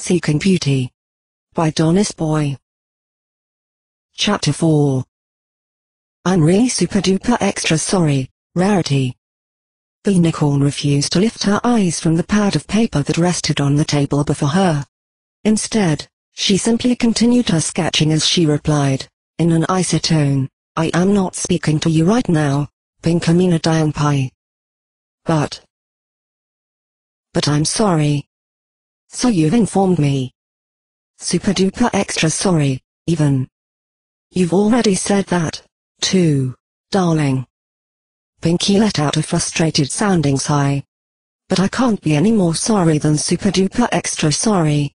Seeking Beauty by Donis Boy. Chapter 4. I'm really super duper extra sorry, Rarity. The unicorn refused to lift her eyes from the pad of paper that rested on the table before her. Instead, she simply continued her sketching as she replied, in an icy tone, I am not speaking to you right now, Pinkamina Dianpai. But I'm sorry. So you've informed me. Super duper extra sorry, even. You've already said that, too, darling. Pinky let out a frustrated sounding sigh. But I can't be any more sorry than super duper extra sorry.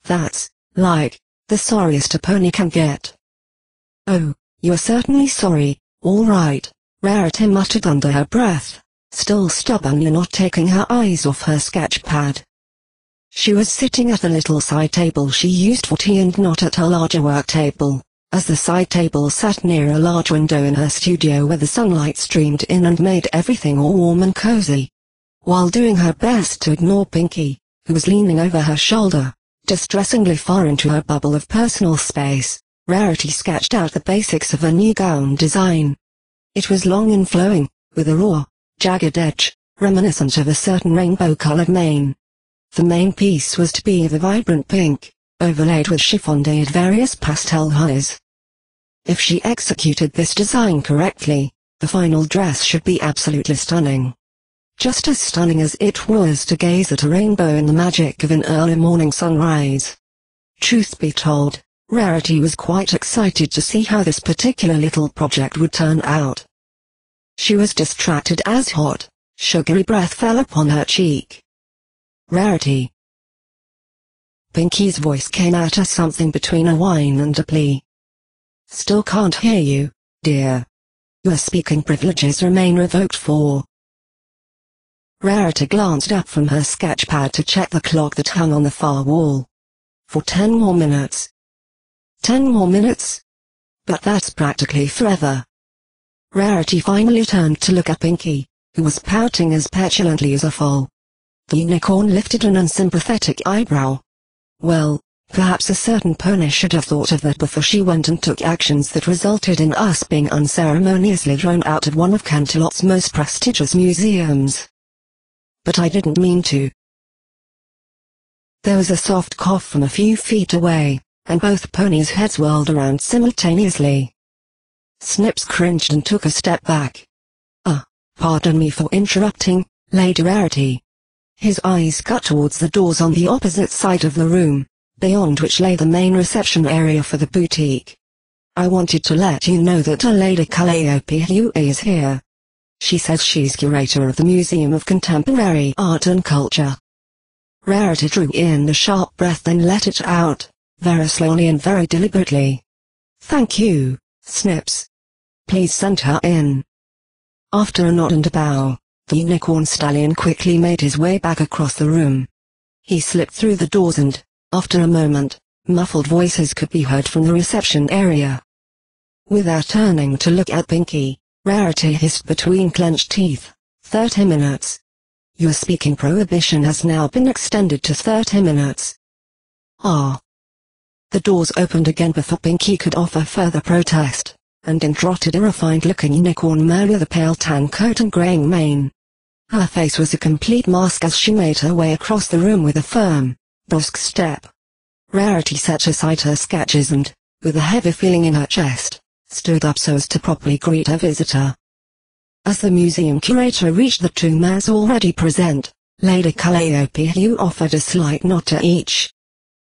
That's, like, the sorriest a pony can get. Oh, you're certainly sorry, all right, Rarity muttered under her breath, still stubbornly not taking her eyes off her sketch pad. She was sitting at a little side table she used for tea and not at her larger work table, as the side table sat near a large window in her studio where the sunlight streamed in and made everything all warm and cozy. While doing her best to ignore Pinky, who was leaning over her shoulder, distressingly far into her bubble of personal space, Rarity sketched out the basics of a new gown design. It was long and flowing, with a raw, jagged edge, reminiscent of a certain rainbow-colored mane. The main piece was to be of a vibrant pink, overlaid with chiffon dyed various pastel hues. If she executed this design correctly, the final dress should be absolutely stunning. Just as stunning as it was to gaze at a rainbow in the magic of an early morning sunrise. Truth be told, Rarity was quite excited to see how this particular little project would turn out. She was distracted as hot, sugary breath fell upon her cheek. Rarity. Pinky's voice came out as something between a whine and a plea. Still can't hear you, dear. Your speaking privileges remain revoked for. Rarity glanced up from her sketchpad to check the clock that hung on the far wall. For 10 more minutes. 10 more minutes? But that's practically forever. Rarity finally turned to look at Pinky, who was pouting as petulantly as a foal. The unicorn lifted an unsympathetic eyebrow. Well, perhaps a certain pony should have thought of that before she went and took actions that resulted in us being unceremoniously thrown out of one of Canterlot's most prestigious museums. But I didn't mean to. There was a soft cough from a few feet away, and both ponies' heads whirled around simultaneously. Snips cringed and took a step back. Pardon me for interrupting, Lady Rarity. His eyes cut towards the doors on the opposite side of the room, beyond which lay the main reception area for the boutique. I wanted to let you know that a Lady Calliope Hue is here. She says she's curator of the Museum of Contemporary Art and Culture. Rarity drew in a sharp breath then let it out, very slowly and very deliberately. Thank you, Snips. Please send her in. After a nod and a bow, the unicorn stallion quickly made his way back across the room. He slipped through the doors and, after a moment, muffled voices could be heard from the reception area. Without turning to look at Pinky, Rarity hissed between clenched teeth, 30 minutes. Your speaking prohibition has now been extended to 30 minutes. The doors opened again before Pinky could offer further protest, and in trotted a refined-looking unicorn mare with a pale tan coat and graying mane. Her face was a complete mask as she made her way across the room with a firm, brusque step. Rarity set aside her sketches and, with a heavy feeling in her chest, stood up so as to properly greet her visitor. As the museum curator reached the two mares already present, Lady Calliope Hue offered a slight nod to each.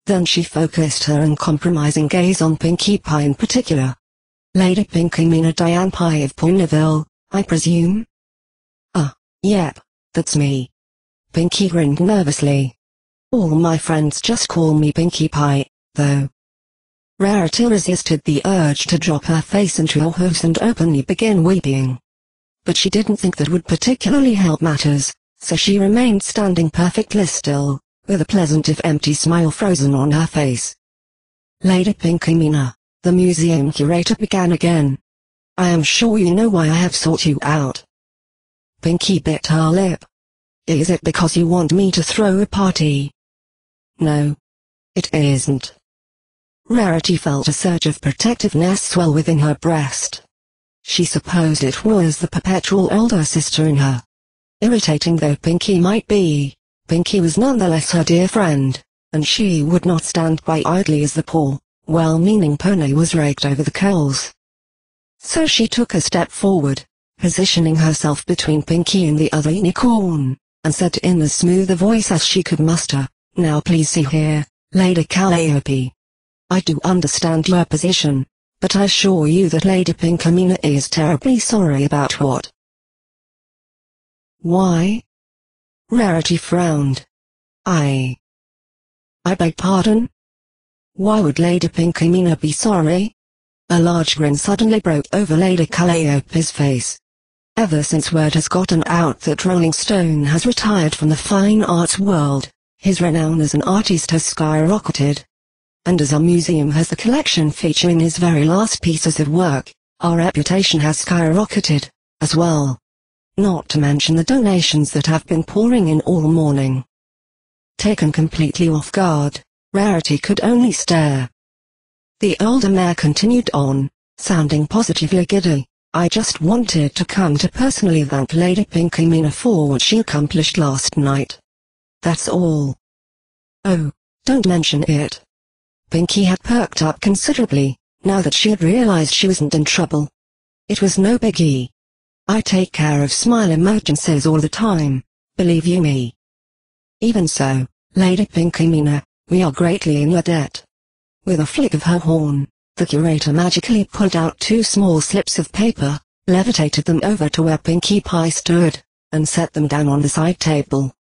Then she focused her uncompromising gaze on Pinkie Pie in particular. Lady Pinkamina Dianpai of Ponyville, I presume? Yep, that's me. Pinky grinned nervously. All my friends just call me Pinkie Pie, though. Rarity resisted the urge to drop her face into a house and openly begin weeping. But she didn't think that would particularly help matters, so she remained standing perfectly still, with a pleasant if empty smile frozen on her face. Lady Pinkamina, the museum curator began again. I am sure you know why I have sought you out. Pinky bit her lip. Is it because you want me to throw a party? No. It isn't. Rarity felt a surge of protectiveness swell within her breast. She supposed it was the perpetual older sister in her. Irritating though Pinky might be, Pinky was nonetheless her dear friend, and she would not stand by idly as the poor, well-meaning pony was raked over the coals. So she took a step forward, positioning herself between Pinky and the other unicorn, and said in as smooth a voice as she could muster, "Now please see here, Lady Calliope. I do understand your position, but I assure you that Lady Pinkamena is terribly sorry about what." "Why?" Rarity frowned. I beg pardon? Why would Lady Pinkamena be sorry?" A large grin suddenly broke over Lady Calliope's face. Ever since word has gotten out that Rolling Stone has retired from the fine arts world, his renown as an artist has skyrocketed. And as our museum has the collection featuring his very last pieces of work, our reputation has skyrocketed, as well. Not to mention the donations that have been pouring in all morning. Taken completely off guard, Rarity could only stare. The older mare continued on, sounding positively giddy. "I just wanted to come to personally thank Lady Pinkamena for what she accomplished last night. That's all." "Oh, don't mention it." Pinky had perked up considerably, now that she had realized she wasn't in trouble. "It was no biggie. I take care of smile emergencies all the time, believe you me." "Even so, Lady Pinkamena, we are greatly in your debt." With a flick of her horn, the curator magically pulled out 2 small slips of paper, levitated them over to where Pinkie Pie stood, and set them down on the side table.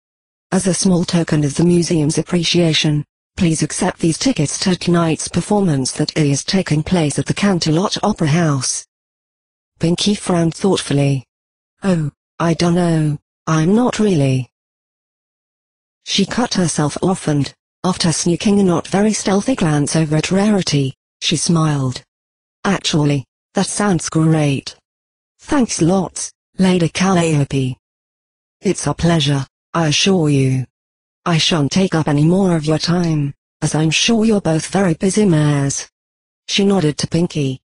"As a small token of the museum's appreciation, please accept these tickets to tonight's performance that is taking place at the Canterlot Opera House." Pinkie frowned thoughtfully. "Oh, I dunno, I'm not really." She cut herself off and, after sneaking a not very stealthy glance over at Rarity, she smiled. "Actually, that sounds great. Thanks lots, Lady Calliope. It's a pleasure, I assure you. I shan't take up any more of your time, as I'm sure you're both very busy mares." She nodded to Pinky.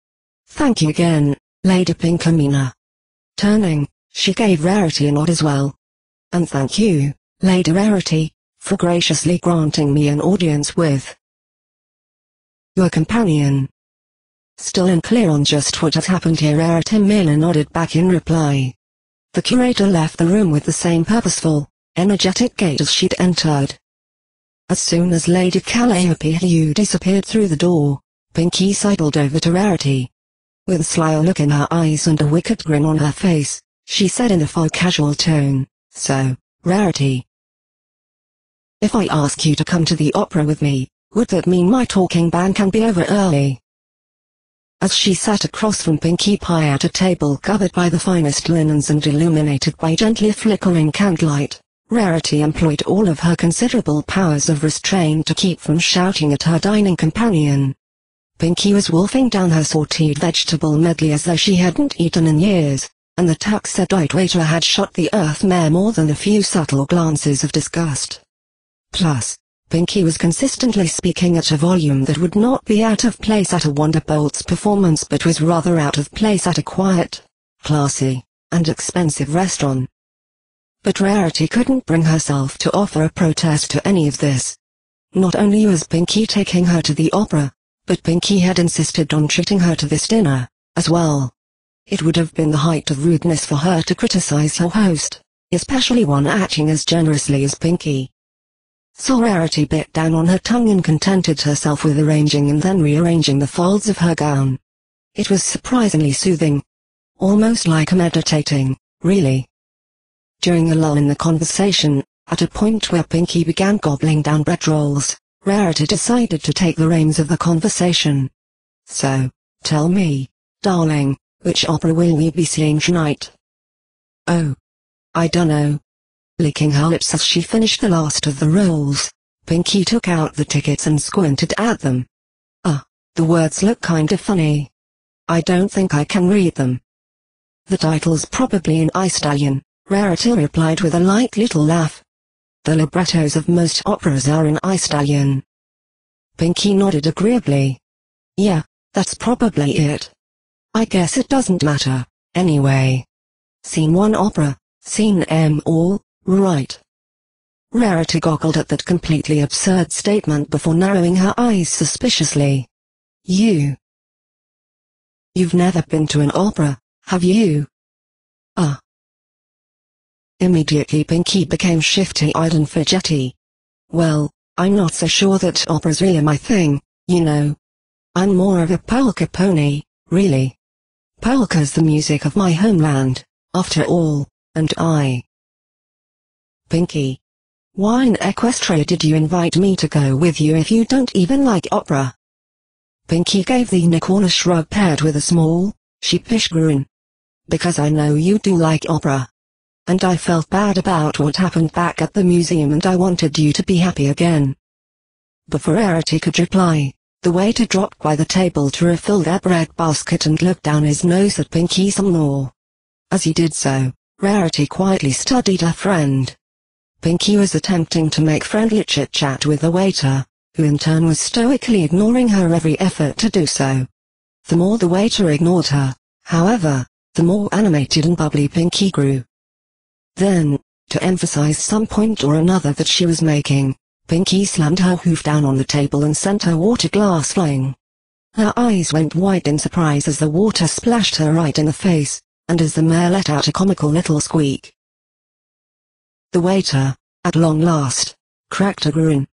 "Thank you again, Lady Pinkamena." Turning, she gave Rarity a nod as well. "And thank you, Lady Rarity, for graciously granting me an audience with your companion." Still unclear on just what had happened here, Rarity merely nodded back in reply. The curator left the room with the same purposeful, energetic gait as she'd entered. As soon as Lady Calliope had disappeared through the door, Pinky sidled over to Rarity. With a sly look in her eyes and a wicked grin on her face, she said in a far casual tone, "So, Rarity, if I ask you to come to the opera with me, would that mean my talking ban can be over early?" As she sat across from Pinkie Pie at a table covered by the finest linens and illuminated by gently flickering candlelight, Rarity employed all of her considerable powers of restraint to keep from shouting at her dining companion. Pinky was wolfing down her sauteed vegetable medley as though she hadn't eaten in years, and the tax-erudite waiter had shot the earth mare more than a few subtle glances of disgust. Plus, Pinky was consistently speaking at a volume that would not be out of place at a Wonderbolt's performance but was rather out of place at a quiet, classy, and expensive restaurant. But Rarity couldn't bring herself to offer a protest to any of this. Not only was Pinky taking her to the opera, but Pinky had insisted on treating her to this dinner, as well. It would have been the height of rudeness for her to criticize her host, especially one acting as generously as Pinky. So Rarity bit down on her tongue and contented herself with arranging and then rearranging the folds of her gown. It was surprisingly soothing. Almost like meditating, really. During a lull in the conversation, at a point where Pinky began gobbling down bread rolls, Rarity decided to take the reins of the conversation. "So, tell me, darling, which opera will we be seeing tonight?" "Oh, I dunno." Licking her lips as she finished the last of the rolls, Pinky took out the tickets and squinted at them. The words look kinda funny. I don't think I can read them." "The title's probably in Italian," Rarity replied with a light little laugh. "The librettos of most operas are in Italian." Pinky nodded agreeably. Yeah, that's probably it. I guess it doesn't matter, anyway. Scene 1 opera, Scene M all, right. Rarity goggled at that completely absurd statement before narrowing her eyes suspiciously. You've never been to an opera, have you? Immediately Pinky became shifty-eyed and fidgety. Well, I'm not so sure that opera's really my thing, you know. I'm more of a polka pony, really. Polka's the music of my homeland, after all, and Pinky. Why in Equestria did you invite me to go with you if you don't even like opera? Pinky gave the unicorn a shrug paired with a small, sheepish grin. Because I know you do like opera. And I felt bad about what happened back at the museum and I wanted you to be happy again. Before Rarity could reply, the waiter dropped by the table to refill their bread basket and looked down his nose at Pinky some more. As he did so, Rarity quietly studied her friend. Pinky was attempting to make friendly chit-chat with the waiter, who in turn was stoically ignoring her every effort to do so. The more the waiter ignored her, however, the more animated and bubbly Pinky grew. Then, to emphasize some point or another that she was making, Pinky slammed her hoof down on the table and sent her water glass flying. Her eyes went wide in surprise as the water splashed her right in the face, and as the mare let out a comical little squeak. The waiter, at long last, cracked a grin.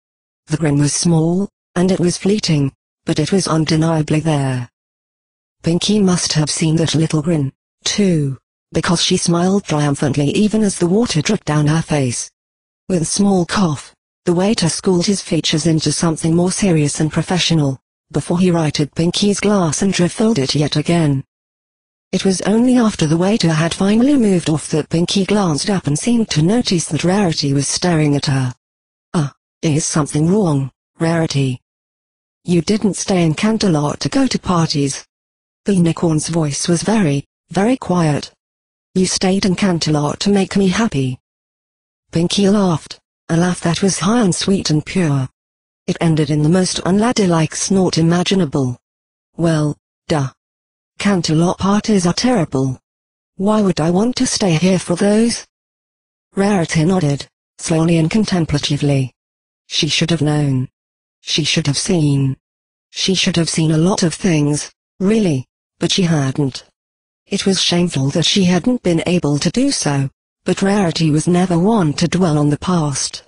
The grin was small, and it was fleeting, but it was undeniably there. Pinky must have seen that little grin, too, because she smiled triumphantly even as the water dripped down her face. With a small cough, the waiter schooled his features into something more serious and professional, before he righted Pinky's glass and refilled it yet again. It was only after the waiter had finally moved off that Pinky glanced up and seemed to notice that Rarity was staring at her. Is something wrong, Rarity? You didn't stay in Canterlot to go to parties. The unicorn's voice was very, very quiet. You stayed in Canterlot to make me happy. Pinky laughed, a laugh that was high and sweet and pure. It ended in the most unladylike snort imaginable. Well, duh. Canterlot parties are terrible. Why would I want to stay here for those? Rarity nodded, slowly and contemplatively. She should have known. She should have seen. She should have seen a lot of things, really, but she hadn't. It was shameful that she hadn't been able to do so, but Rarity was never one to dwell on the past.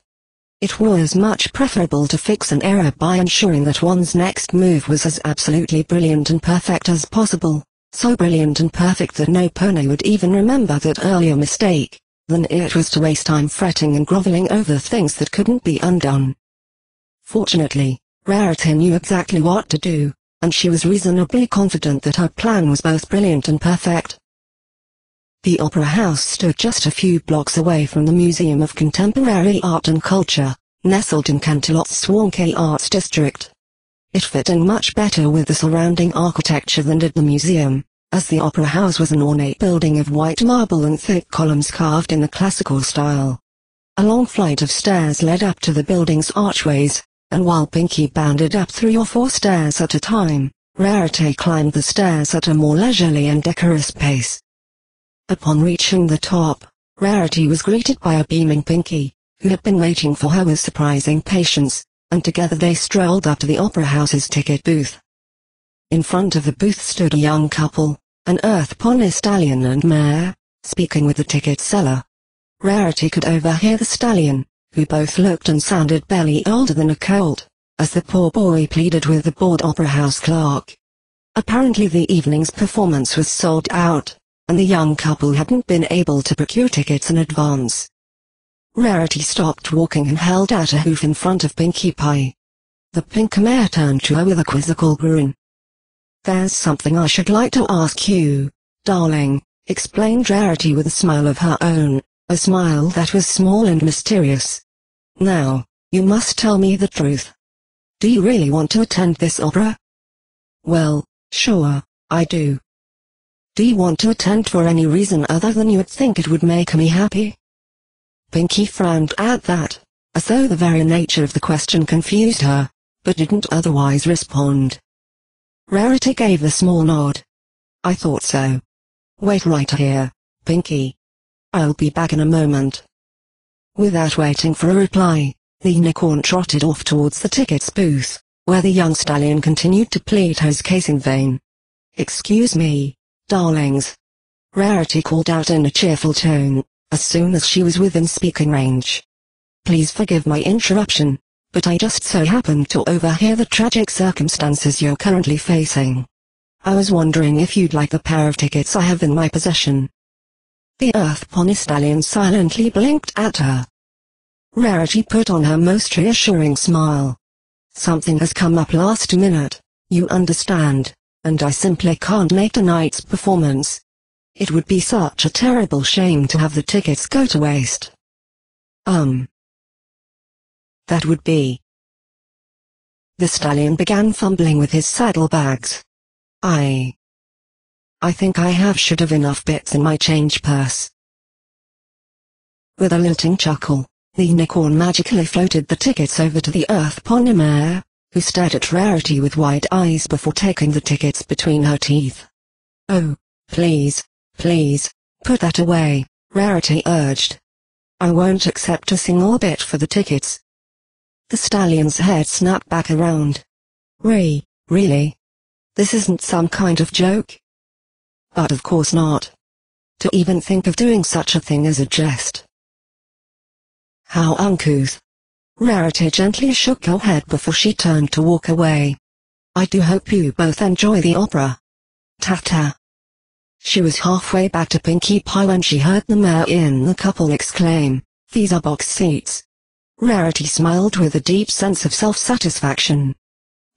It was much preferable to fix an error by ensuring that one's next move was as absolutely brilliant and perfect as possible, so brilliant and perfect that no pony would even remember that earlier mistake, than it was to waste time fretting and groveling over things that couldn't be undone. Fortunately, Rarity knew exactly what to do, and she was reasonably confident that her plan was both brilliant and perfect. The Opera House stood just a few blocks away from the Museum of Contemporary Art and Culture, nestled in Canterlot's swanky arts district. It fit in much better with the surrounding architecture than did the museum, as the Opera House was an ornate building of white marble and thick columns carved in the classical style. A long flight of stairs led up to the building's archways, and while Pinky bounded up 3 or 4 stairs at a time, Rarity climbed the stairs at a more leisurely and decorous pace. Upon reaching the top, Rarity was greeted by a beaming Pinky, who had been waiting for her with surprising patience, and together they strolled up to the Opera House's ticket booth. In front of the booth stood a young couple, an earth pony stallion and mare, speaking with the ticket seller. Rarity could overhear the stallion, who both looked and sounded barely older than a colt, as the poor boy pleaded with the bored Opera House clerk. Apparently the evening's performance was sold out, and the young couple hadn't been able to procure tickets in advance. Rarity stopped walking and held out a hoof in front of Pinkie Pie. The pink mare turned to her with a quizzical grin. "There's something I should like to ask you, darling," explained Rarity with a smile of her own, a smile that was small and mysterious. "Now, you must tell me the truth. Do you really want to attend this opera?" "Well, sure, I do." "Do you want to attend for any reason other than you would think it would make me happy?" Pinky frowned at that, as though the very nature of the question confused her, but didn't otherwise respond. Rarity gave a small nod. I thought so. Wait right here, Pinky. I'll be back in a moment. Without waiting for a reply, the unicorn trotted off towards the tickets booth, where the young stallion continued to plead his case in vain. Excuse me, darlings. Rarity called out in a cheerful tone, as soon as she was within speaking range. Please forgive my interruption, but I just so happened to overhear the tragic circumstances you're currently facing. I was wondering if you'd like the pair of tickets I have in my possession. The Earth Pony Stallion silently blinked at her. Rarity put on her most reassuring smile. Something has come up last minute, you understand, and I simply can't make tonight's performance. It would be such a terrible shame to have the tickets go to waste. That would be. The stallion began fumbling with his saddlebags. I think I should have enough bits in my change purse. With a lilting chuckle, the unicorn magically floated the tickets over to the Earth Pony mare, who stared at Rarity with wide eyes before taking the tickets between her teeth. Oh, please, put that away, Rarity urged. I won't accept a single bit for the tickets. The stallion's head snapped back around. Really? This isn't some kind of joke? But of course not. To even think of doing such a thing is a jest. How uncouth. Rarity gently shook her head before she turned to walk away. I do hope you both enjoy the opera. Ta-ta. She was halfway back to Pinkie Pie when she heard the mare in the couple exclaim, "These are box seats." Rarity smiled with a deep sense of self-satisfaction.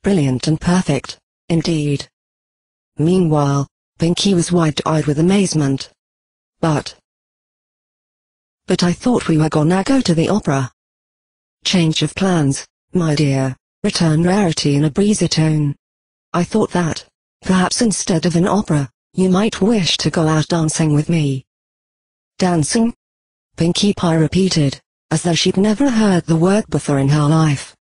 Brilliant and perfect, indeed. Meanwhile, Pinkie was wide-eyed with amazement. But I thought we were gonna go to the opera. Change of plans, my dear, returned Rarity in a breezy tone. I thought that, perhaps instead of an opera, you might wish to go out dancing with me. Dancing? Pinkie Pie repeated, as though she'd never heard the word before in her life.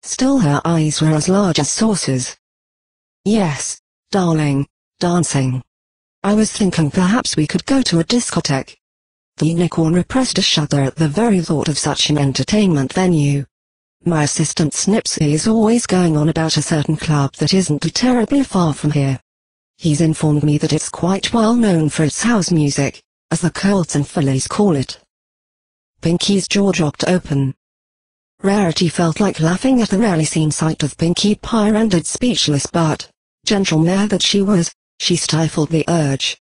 Still her eyes were as large as saucers. Yes, darling, dancing. I was thinking perhaps we could go to a discotheque. The unicorn repressed a shudder at the very thought of such an entertainment venue. My assistant Snipsy is always going on about a certain club that isn't too terribly far from here. He's informed me that it's quite well known for its house music, as the Colts and Fillies call it. Pinkie's jaw dropped open. Rarity felt like laughing at the rarely seen sight of Pinkie Pie rendered speechless, but, gentle mare that she was, she stifled the urge.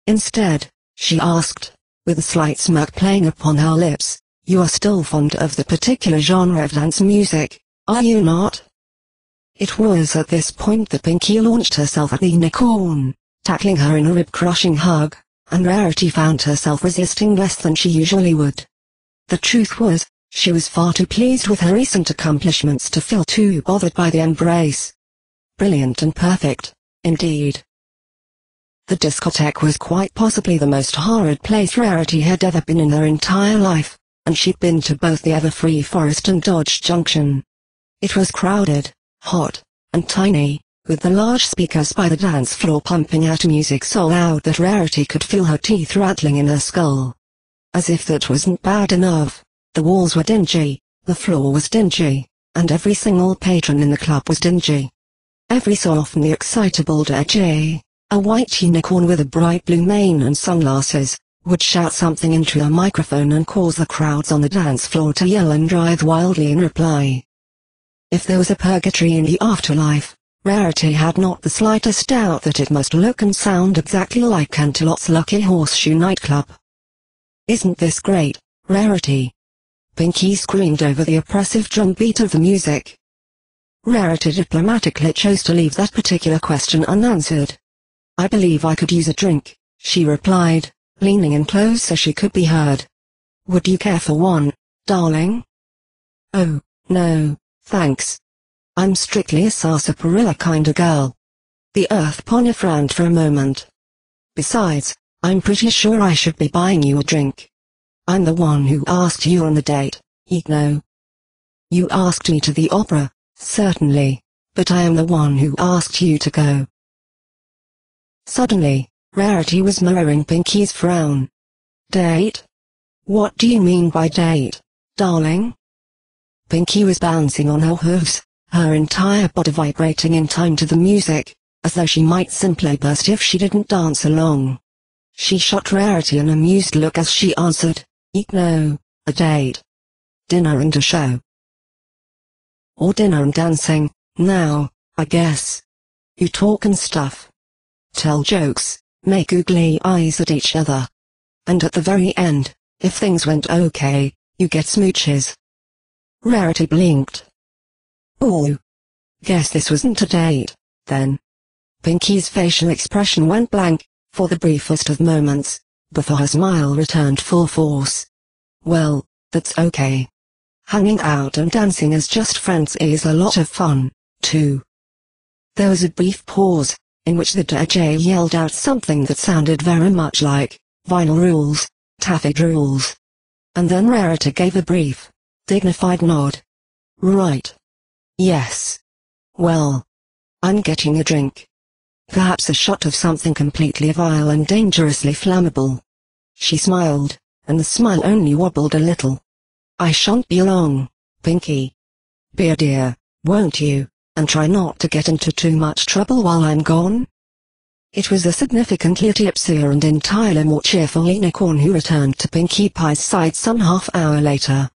Instead, she asked, with a slight smirk playing upon her lips, "You are still fond of the particular genre of dance music, are you not?" It was at this point that Pinkie launched herself at the unicorn, tackling her in a rib-crushing hug, and Rarity found herself resisting less than she usually would. The truth was, she was far too pleased with her recent accomplishments to feel too bothered by the embrace. Brilliant and perfect, indeed. The discotheque was quite possibly the most horrid place Rarity had ever been in her entire life, and she'd been to both the Everfree Forest and Dodge Junction. It was crowded, hot, and tiny, with the large speakers by the dance floor pumping out music so loud that Rarity could feel her teeth rattling in her skull. As if that wasn't bad enough, the walls were dingy, the floor was dingy, and every single patron in the club was dingy. Every so often the excitable DJ, a white unicorn with a bright blue mane and sunglasses, would shout something into a microphone and cause the crowds on the dance floor to yell and writhe wildly in reply. If there was a purgatory in the afterlife, Rarity had not the slightest doubt that it must look and sound exactly like Canterlot's Lucky Horseshoe nightclub. "Isn't this great, Rarity?" Pinkie screamed over the oppressive drumbeat of the music. Rarity diplomatically chose to leave that particular question unanswered. "I believe I could use a drink," she replied, leaning in close so she could be heard. "Would you care for one, darling?" "Oh, no, thanks. I'm strictly a sarsaparilla kind of girl." The Earth Pony frowned for a moment. "Besides, I'm pretty sure I should be buying you a drink. I'm the one who asked you on the date, you know. You asked me to the opera, Certainly, but I am the one who asked you to go. Suddenly, Rarity was mirroring Pinky's frown. Date? What do you mean by date, darling? Pinky was bouncing on her hooves, her entire body vibrating in time to the music, as though she might simply burst if she didn't dance along. She shot Rarity an amused look as she answered, "Eek no, a date. Dinner and a show." Or dinner and dancing, now, I guess. You talk and stuff. Tell jokes, make googly eyes at each other. And at the very end, if things went okay, you get smooches. Rarity blinked. Oh. Guess this wasn't a date, then. Pinky's facial expression went blank, for the briefest of moments, before her smile returned full force. Well, that's okay. Hanging out and dancing as just friends is a lot of fun, too. There was a brief pause, in which the DJ yelled out something that sounded very much like, "Vinyl rules, taffy rules." And then Rarity gave a brief, dignified nod. Right. Yes. Well. I'm getting a drink. Perhaps a shot of something completely vile and dangerously flammable. She smiled, and the smile only wobbled a little. I shan't be long, Pinky. Be a dear, won't you, and try not to get into too much trouble while I'm gone? It was a significantly tipsier and entirely more cheerful unicorn who returned to Pinkie Pie's side some half-hour later.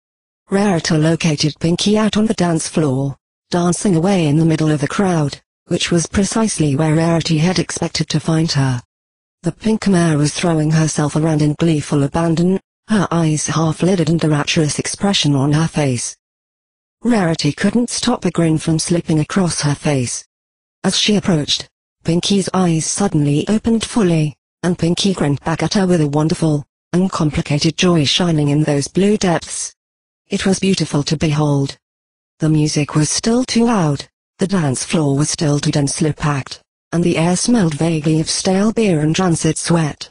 Rarity located Pinky out on the dance floor, dancing away in the middle of the crowd, which was precisely where Rarity had expected to find her. The pink mare was throwing herself around in gleeful abandon, her eyes half-lidded and a rapturous expression on her face. Rarity couldn't stop a grin from slipping across her face. As she approached, Pinky's eyes suddenly opened fully, and Pinky grinned back at her with a wonderful, uncomplicated joy shining in those blue depths. It was beautiful to behold. The music was still too loud, the dance floor was still too densely packed, and the air smelled vaguely of stale beer and rancid sweat.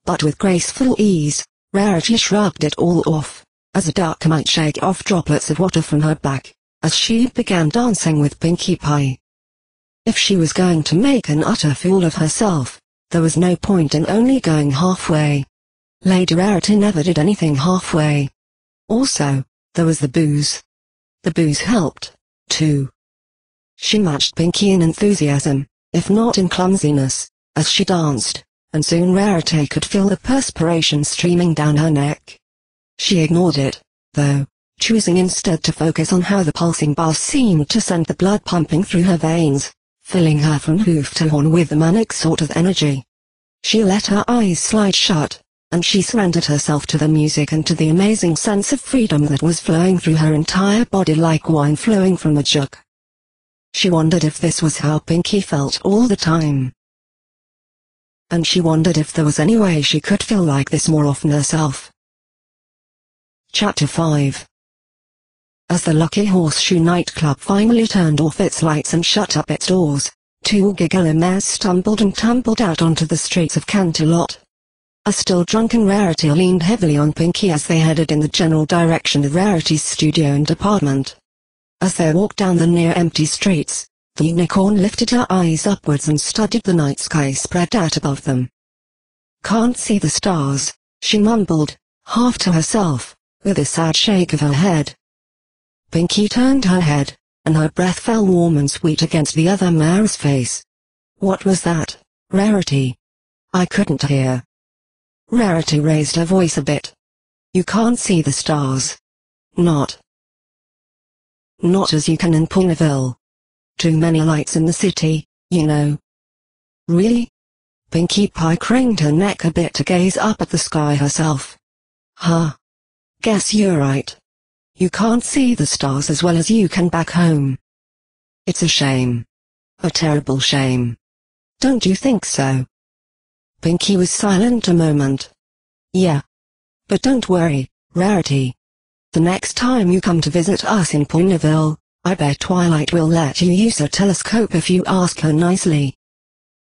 But with graceful ease, Rarity shrugged it all off, as a duck might shake off droplets of water from her back, as she began dancing with Pinkie Pie. If she was going to make an utter fool of herself, there was no point in only going halfway. Lady Rarity never did anything halfway. Also, there was the booze. The booze helped, too. She matched Pinky in enthusiasm, if not in clumsiness, as she danced, and soon Rarity could feel the perspiration streaming down her neck. She ignored it, though, choosing instead to focus on how the pulsing bass seemed to send the blood pumping through her veins, filling her from hoof to horn with a manic sort of energy. She let her eyes slide shut, and she surrendered herself to the music and to the amazing sense of freedom that was flowing through her entire body like wine flowing from a jug. She wondered if this was how Pinky felt all the time. And she wondered if there was any way she could feel like this more often herself. Chapter 5. As the Lucky Horseshoe nightclub finally turned off its lights and shut up its doors, two giggler mares stumbled and tumbled out onto the streets of Canterlot. A still drunken Rarity leaned heavily on Pinky as they headed in the general direction of Rarity's studio and apartment. As they walked down the near-empty streets, the unicorn lifted her eyes upwards and studied the night sky spread out above them. "Can't see the stars," she mumbled, half to herself, with a sad shake of her head. Pinky turned her head, and her breath fell warm and sweet against the other mare's face. "What was that, Rarity?" "I couldn't hear." Rarity raised her voice a bit. "You can't see the stars." Not as you can in Ponyville. Too many lights in the city, you know." "Really?" Pinkie Pie craned her neck a bit to gaze up at the sky herself. "Huh. Guess you're right. You can't see the stars as well as you can back home. It's a shame. A terrible shame. Don't you think so?" Pinky was silent a moment. "Yeah. But don't worry, Rarity. The next time you come to visit us in Ponyville, I bet Twilight will let you use a telescope if you ask her nicely."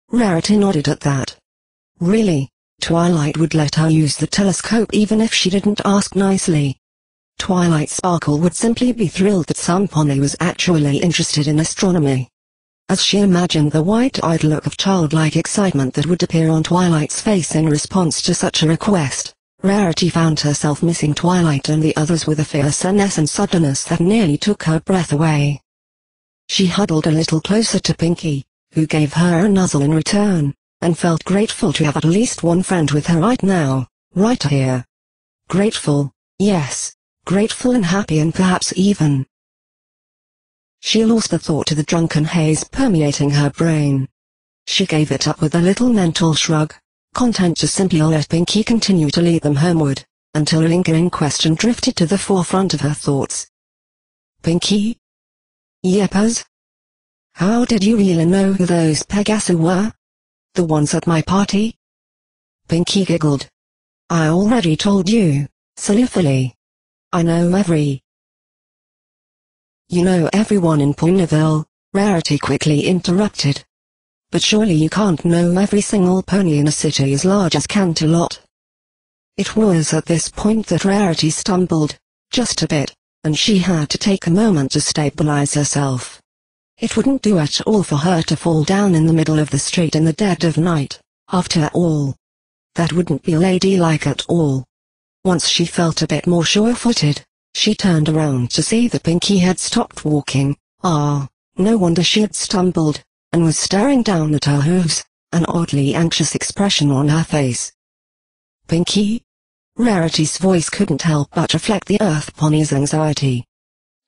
Rarity nodded at that. Really, Twilight would let her use the telescope even if she didn't ask nicely. Twilight Sparkle would simply be thrilled that some pony was actually interested in astronomy. As she imagined the wide-eyed look of childlike excitement that would appear on Twilight's face in response to such a request, Rarity found herself missing Twilight and the others with a fierceness and suddenness that nearly took her breath away. She huddled a little closer to Pinkie, who gave her a nuzzle in return, and felt grateful to have at least one friend with her right now, right here. Grateful, yes, grateful and happy and perhaps even. She lost the thought to the drunken haze permeating her brain. She gave it up with a little mental shrug, content to simply let Pinkie continue to lead them homeward, until a lingering question drifted to the forefront of her thoughts. Pinkie? Yepers? How did you really know who those Pegasus were? The ones at my party? Pinkie giggled. I already told you, silly filly. I know You know everyone in Ponyville, Rarity quickly interrupted. But surely you can't know every single pony in a city as large as Canterlot. It was at this point that Rarity stumbled, just a bit, and she had to take a moment to stabilize herself. It wouldn't do at all for her to fall down in the middle of the street in the dead of night, after all. That wouldn't be ladylike at all. Once she felt a bit more sure-footed, she turned around to see that Pinkie had stopped walking. No wonder she had stumbled, and was staring down at her hooves, an oddly anxious expression on her face. Pinkie? Rarity's voice couldn't help but reflect the Earth Pony's anxiety.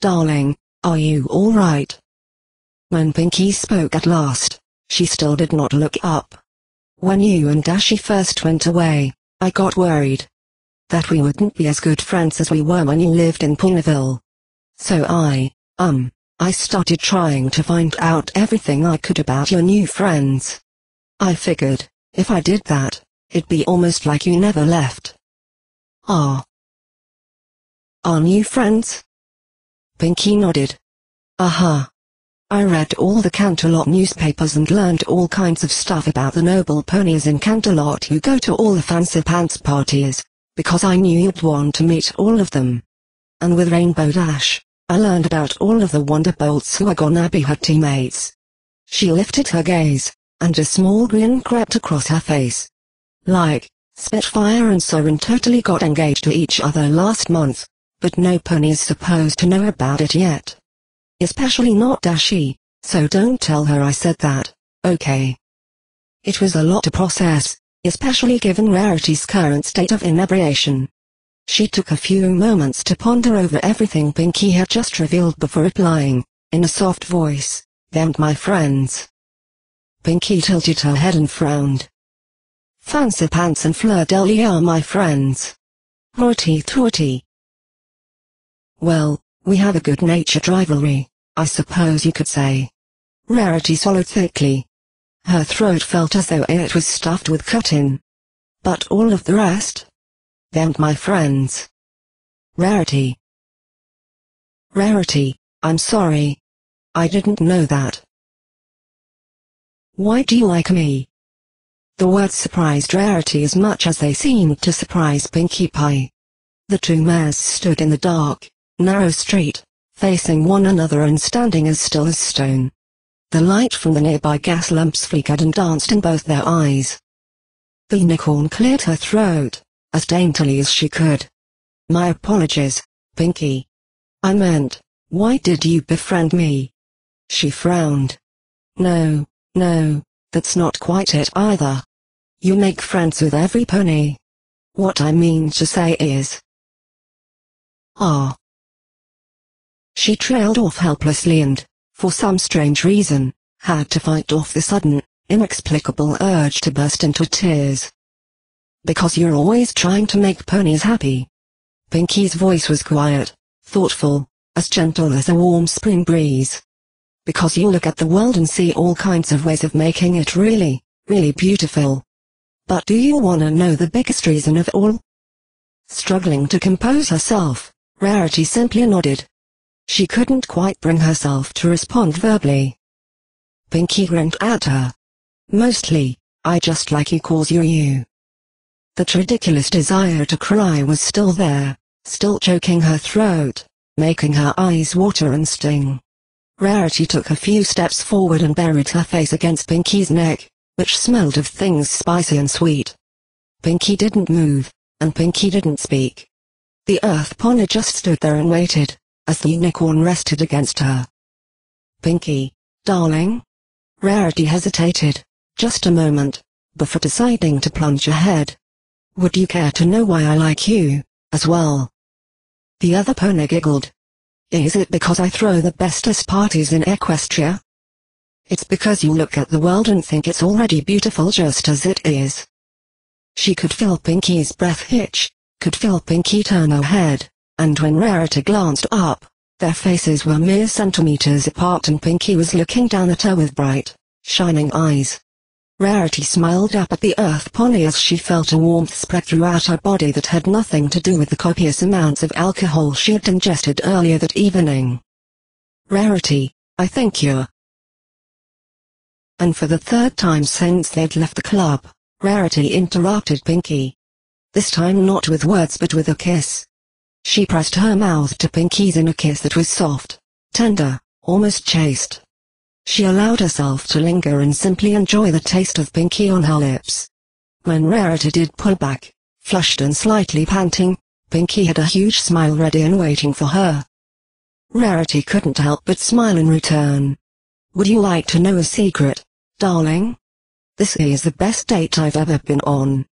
Darling, are you all right? When Pinkie spoke at last, she still did not look up. When you and Dashi first went away, I got worried that we wouldn't be as good friends as we were when you lived in Ponyville. So I started trying to find out everything I could about your new friends. I figured, if I did that, it'd be almost like you never left. Our new friends? Pinkie nodded. I read all the Canterlot newspapers and learned all kinds of stuff about the noble ponies in Canterlot who go to all the fancy pants parties, because I knew you'd want to meet all of them. And with Rainbow Dash, I learned about all of the Wonderbolts who are gonna be her teammates. She lifted her gaze, and a small grin crept across her face. Like, Spitfire and Siren totally got engaged to each other last month, but no pony's supposed to know about it yet. Especially not Dashi, so don't tell her I said that, okay? It was a lot to process, especially given Rarity's current state of inebriation. She took a few moments to ponder over everything Pinkie had just revealed before replying, in a soft voice, "Them my friends." Pinkie tilted her head and frowned. "Fancy Pants and Fleur Delis are my friends. Thorty. Well, we have a good-natured rivalry, I suppose you could say." Rarity swallowed thickly. Her throat felt as though it was stuffed with cotton. But all of the rest? Them my friends. Rarity, I'm sorry. I didn't know that. Why do you like me? The words surprised Rarity as much as they seemed to surprise Pinkie Pie. The two mares stood in the dark, narrow street, facing one another and standing as still as stone. The light from the nearby gas lamps flickered and danced in both their eyes. The unicorn cleared her throat, as daintily as she could. "My apologies, Pinkie. I meant, why did you befriend me?" She frowned. No, that's not quite it either. You make friends with every pony. What I mean to say is... She trailed off helplessly and, for some strange reason, had to fight off the sudden, inexplicable urge to burst into tears. "Because you're always trying to make ponies happy." Pinkie's voice was quiet, thoughtful, as gentle as a warm spring breeze. "Because you look at the world and see all kinds of ways of making it really, really beautiful. But do you wanna know the biggest reason of all?" Struggling to compose herself, Rarity simply nodded. She couldn't quite bring herself to respond verbally. Pinkie grinned at her. "Mostly, I just like you 'cause you're you." That ridiculous desire to cry was still there, still choking her throat, making her eyes water and sting. Rarity took a few steps forward and buried her face against Pinky's neck, which smelled of things spicy and sweet. Pinky didn't move, and Pinky didn't speak. The Earth Pony just stood there and waited, as the unicorn rested against her. "Pinky, darling?" Rarity hesitated, just a moment, before deciding to plunge ahead. "Would you care to know why I like you, as well?" The other pony giggled. "Is it because I throw the bestest parties in Equestria?" "It's because you look at the world and think it's already beautiful just as it is." She could feel Pinky's breath hitch, could feel Pinky turn her head, and when Rarity glanced up, their faces were mere centimeters apart and Pinky was looking down at her with bright, shining eyes. Rarity smiled up at the Earth Pony as she felt a warmth spread throughout her body that had nothing to do with the copious amounts of alcohol she had ingested earlier that evening. "Rarity, I think you're..." And for the third time since they'd left the club, Rarity interrupted Pinky. This time not with words but with a kiss. She pressed her mouth to Pinky's in a kiss that was soft, tender, almost chaste. She allowed herself to linger and simply enjoy the taste of Pinky on her lips. When Rarity did pull back, flushed and slightly panting, Pinky had a huge smile ready and waiting for her. Rarity couldn't help but smile in return. "Would you like to know a secret, darling? This is the best date I've ever been on."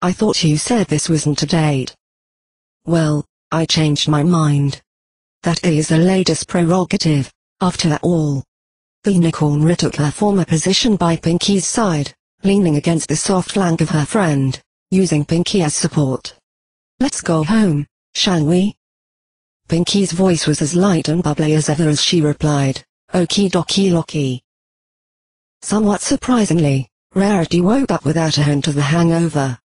"I thought you said this wasn't a date." "Well, I changed my mind. That is a lady's prerogative, after all." The unicorn retook her former position by Pinky's side, leaning against the soft flank of her friend, using Pinky as support. "Let's go home, shall we?" Pinky's voice was as light and bubbly as ever as she replied, "Okie dokie locky." Somewhat surprisingly, Rarity woke up without a hint of the hangover.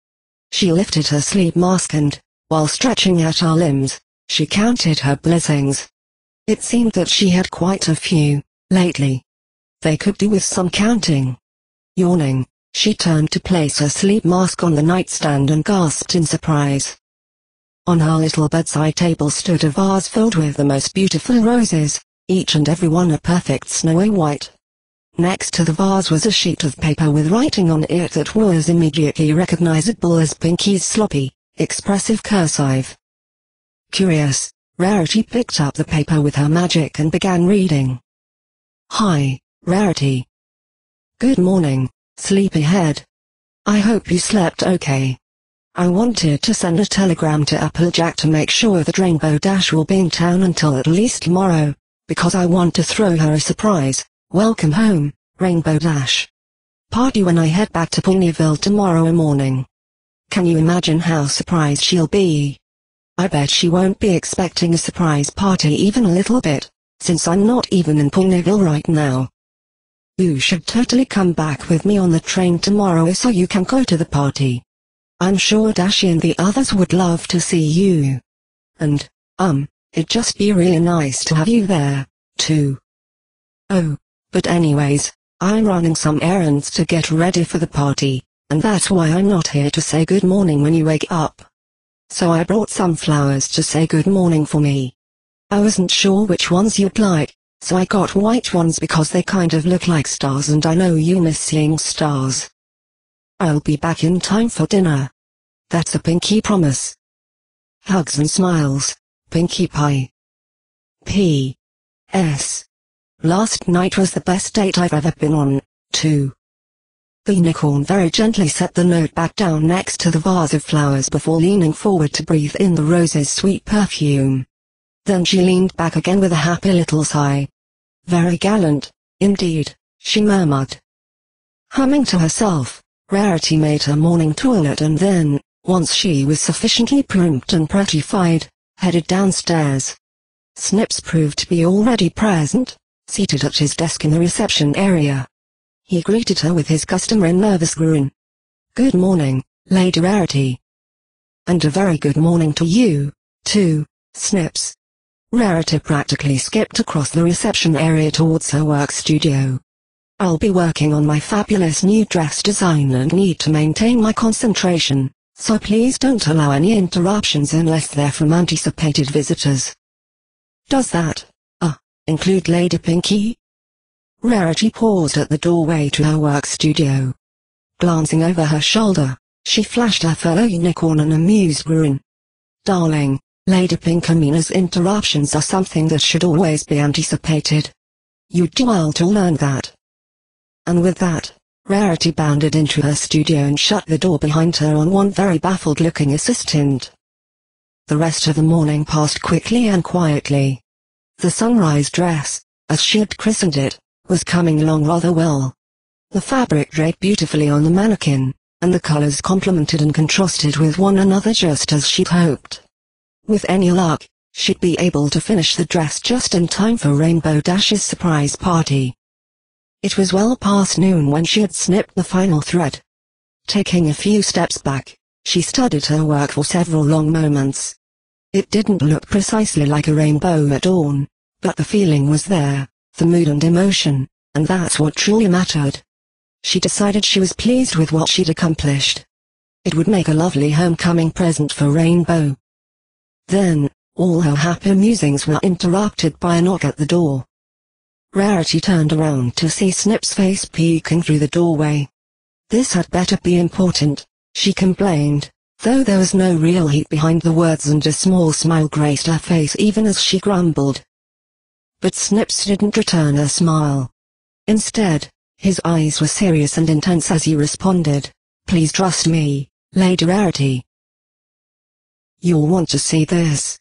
She lifted her sleep mask and, while stretching out her limbs, she counted her blessings. It seemed that she had quite a few, lately. They could do with some counting. Yawning, she turned to place her sleep mask on the nightstand and gasped in surprise. On her little bedside table stood a vase filled with the most beautiful roses, each and every one a perfect snowy white. Next to the vase was a sheet of paper with writing on it that was immediately recognizable as Pinky's sloppy, expressive cursive. Curious, Rarity picked up the paper with her magic and began reading. "Hi, Rarity. Good morning, sleepyhead. I hope you slept okay. I wanted to send a telegram to Applejack to make sure that Rainbow Dash will be in town until at least tomorrow, because I want to throw her a surprise, welcome home, Rainbow Dash. Party when I head back to Ponyville tomorrow morning. Can you imagine how surprised she'll be? I bet she won't be expecting a surprise party even a little bit, since I'm not even in Ponyville right now. You should totally come back with me on the train tomorrow so you can go to the party. I'm sure Dashy and the others would love to see you. And, it'd just be really nice to have you there, too. Oh, but anyways, I'm running some errands to get ready for the party, and that's why I'm not here to say good morning when you wake up. So I brought some flowers to say good morning for me. I wasn't sure which ones you'd like, so I got white ones because they kind of look like stars and I know you miss seeing stars. I'll be back in time for dinner. That's a Pinky promise. Hugs and smiles, Pinkie Pie. P.S. Last night was the best date I've ever been on, too. The unicorn very gently set the note back down next to the vase of flowers before leaning forward to breathe in the rose's sweet perfume. Then she leaned back again with a happy little sigh. Very gallant, indeed, she murmured. Humming to herself, Rarity made her morning toilet and then, once she was sufficiently primped and prettified, headed downstairs. Snips proved to be already present, seated at his desk in the reception area. He greeted her with his customary nervous grin. "Good morning, Lady Rarity." "And a very good morning to you, too, Snips." Rarity practically skipped across the reception area towards her work studio. "I'll be working on my fabulous new dress design and need to maintain my concentration, so please don't allow any interruptions unless they're from anticipated visitors. Does that, include Lady Pinky? Rarity paused at the doorway to her work studio. Glancing over her shoulder, she flashed her fellow unicorn an amused grin. Darling, Lady Pinkamina's interruptions are something that should always be anticipated. You'd do well to learn that. And with that, Rarity bounded into her studio and shut the door behind her on one very baffled-looking assistant. The rest of the morning passed quickly and quietly. The sunrise dress, as she had christened it, was coming along rather well. The fabric draped beautifully on the mannequin, and the colors complemented and contrasted with one another just as she'd hoped. With any luck, she'd be able to finish the dress just in time for Rainbow Dash's surprise party. It was well past noon when she had snipped the final thread. Taking a few steps back, she studied her work for several long moments. It didn't look precisely like a rainbow at dawn, but the feeling was there, the mood and emotion, and that's what truly mattered. She decided she was pleased with what she'd accomplished. It would make a lovely homecoming present for Rainbow. Then, all her happy musings were interrupted by a knock at the door. Rarity turned around to see Snip's face peeking through the doorway. This had better be important, she complained, though there was no real heat behind the words and a small smile graced her face even as she grumbled. But Snips didn't return her smile. Instead, his eyes were serious and intense as he responded, "Please trust me, Lady Rarity. You'll want to see this."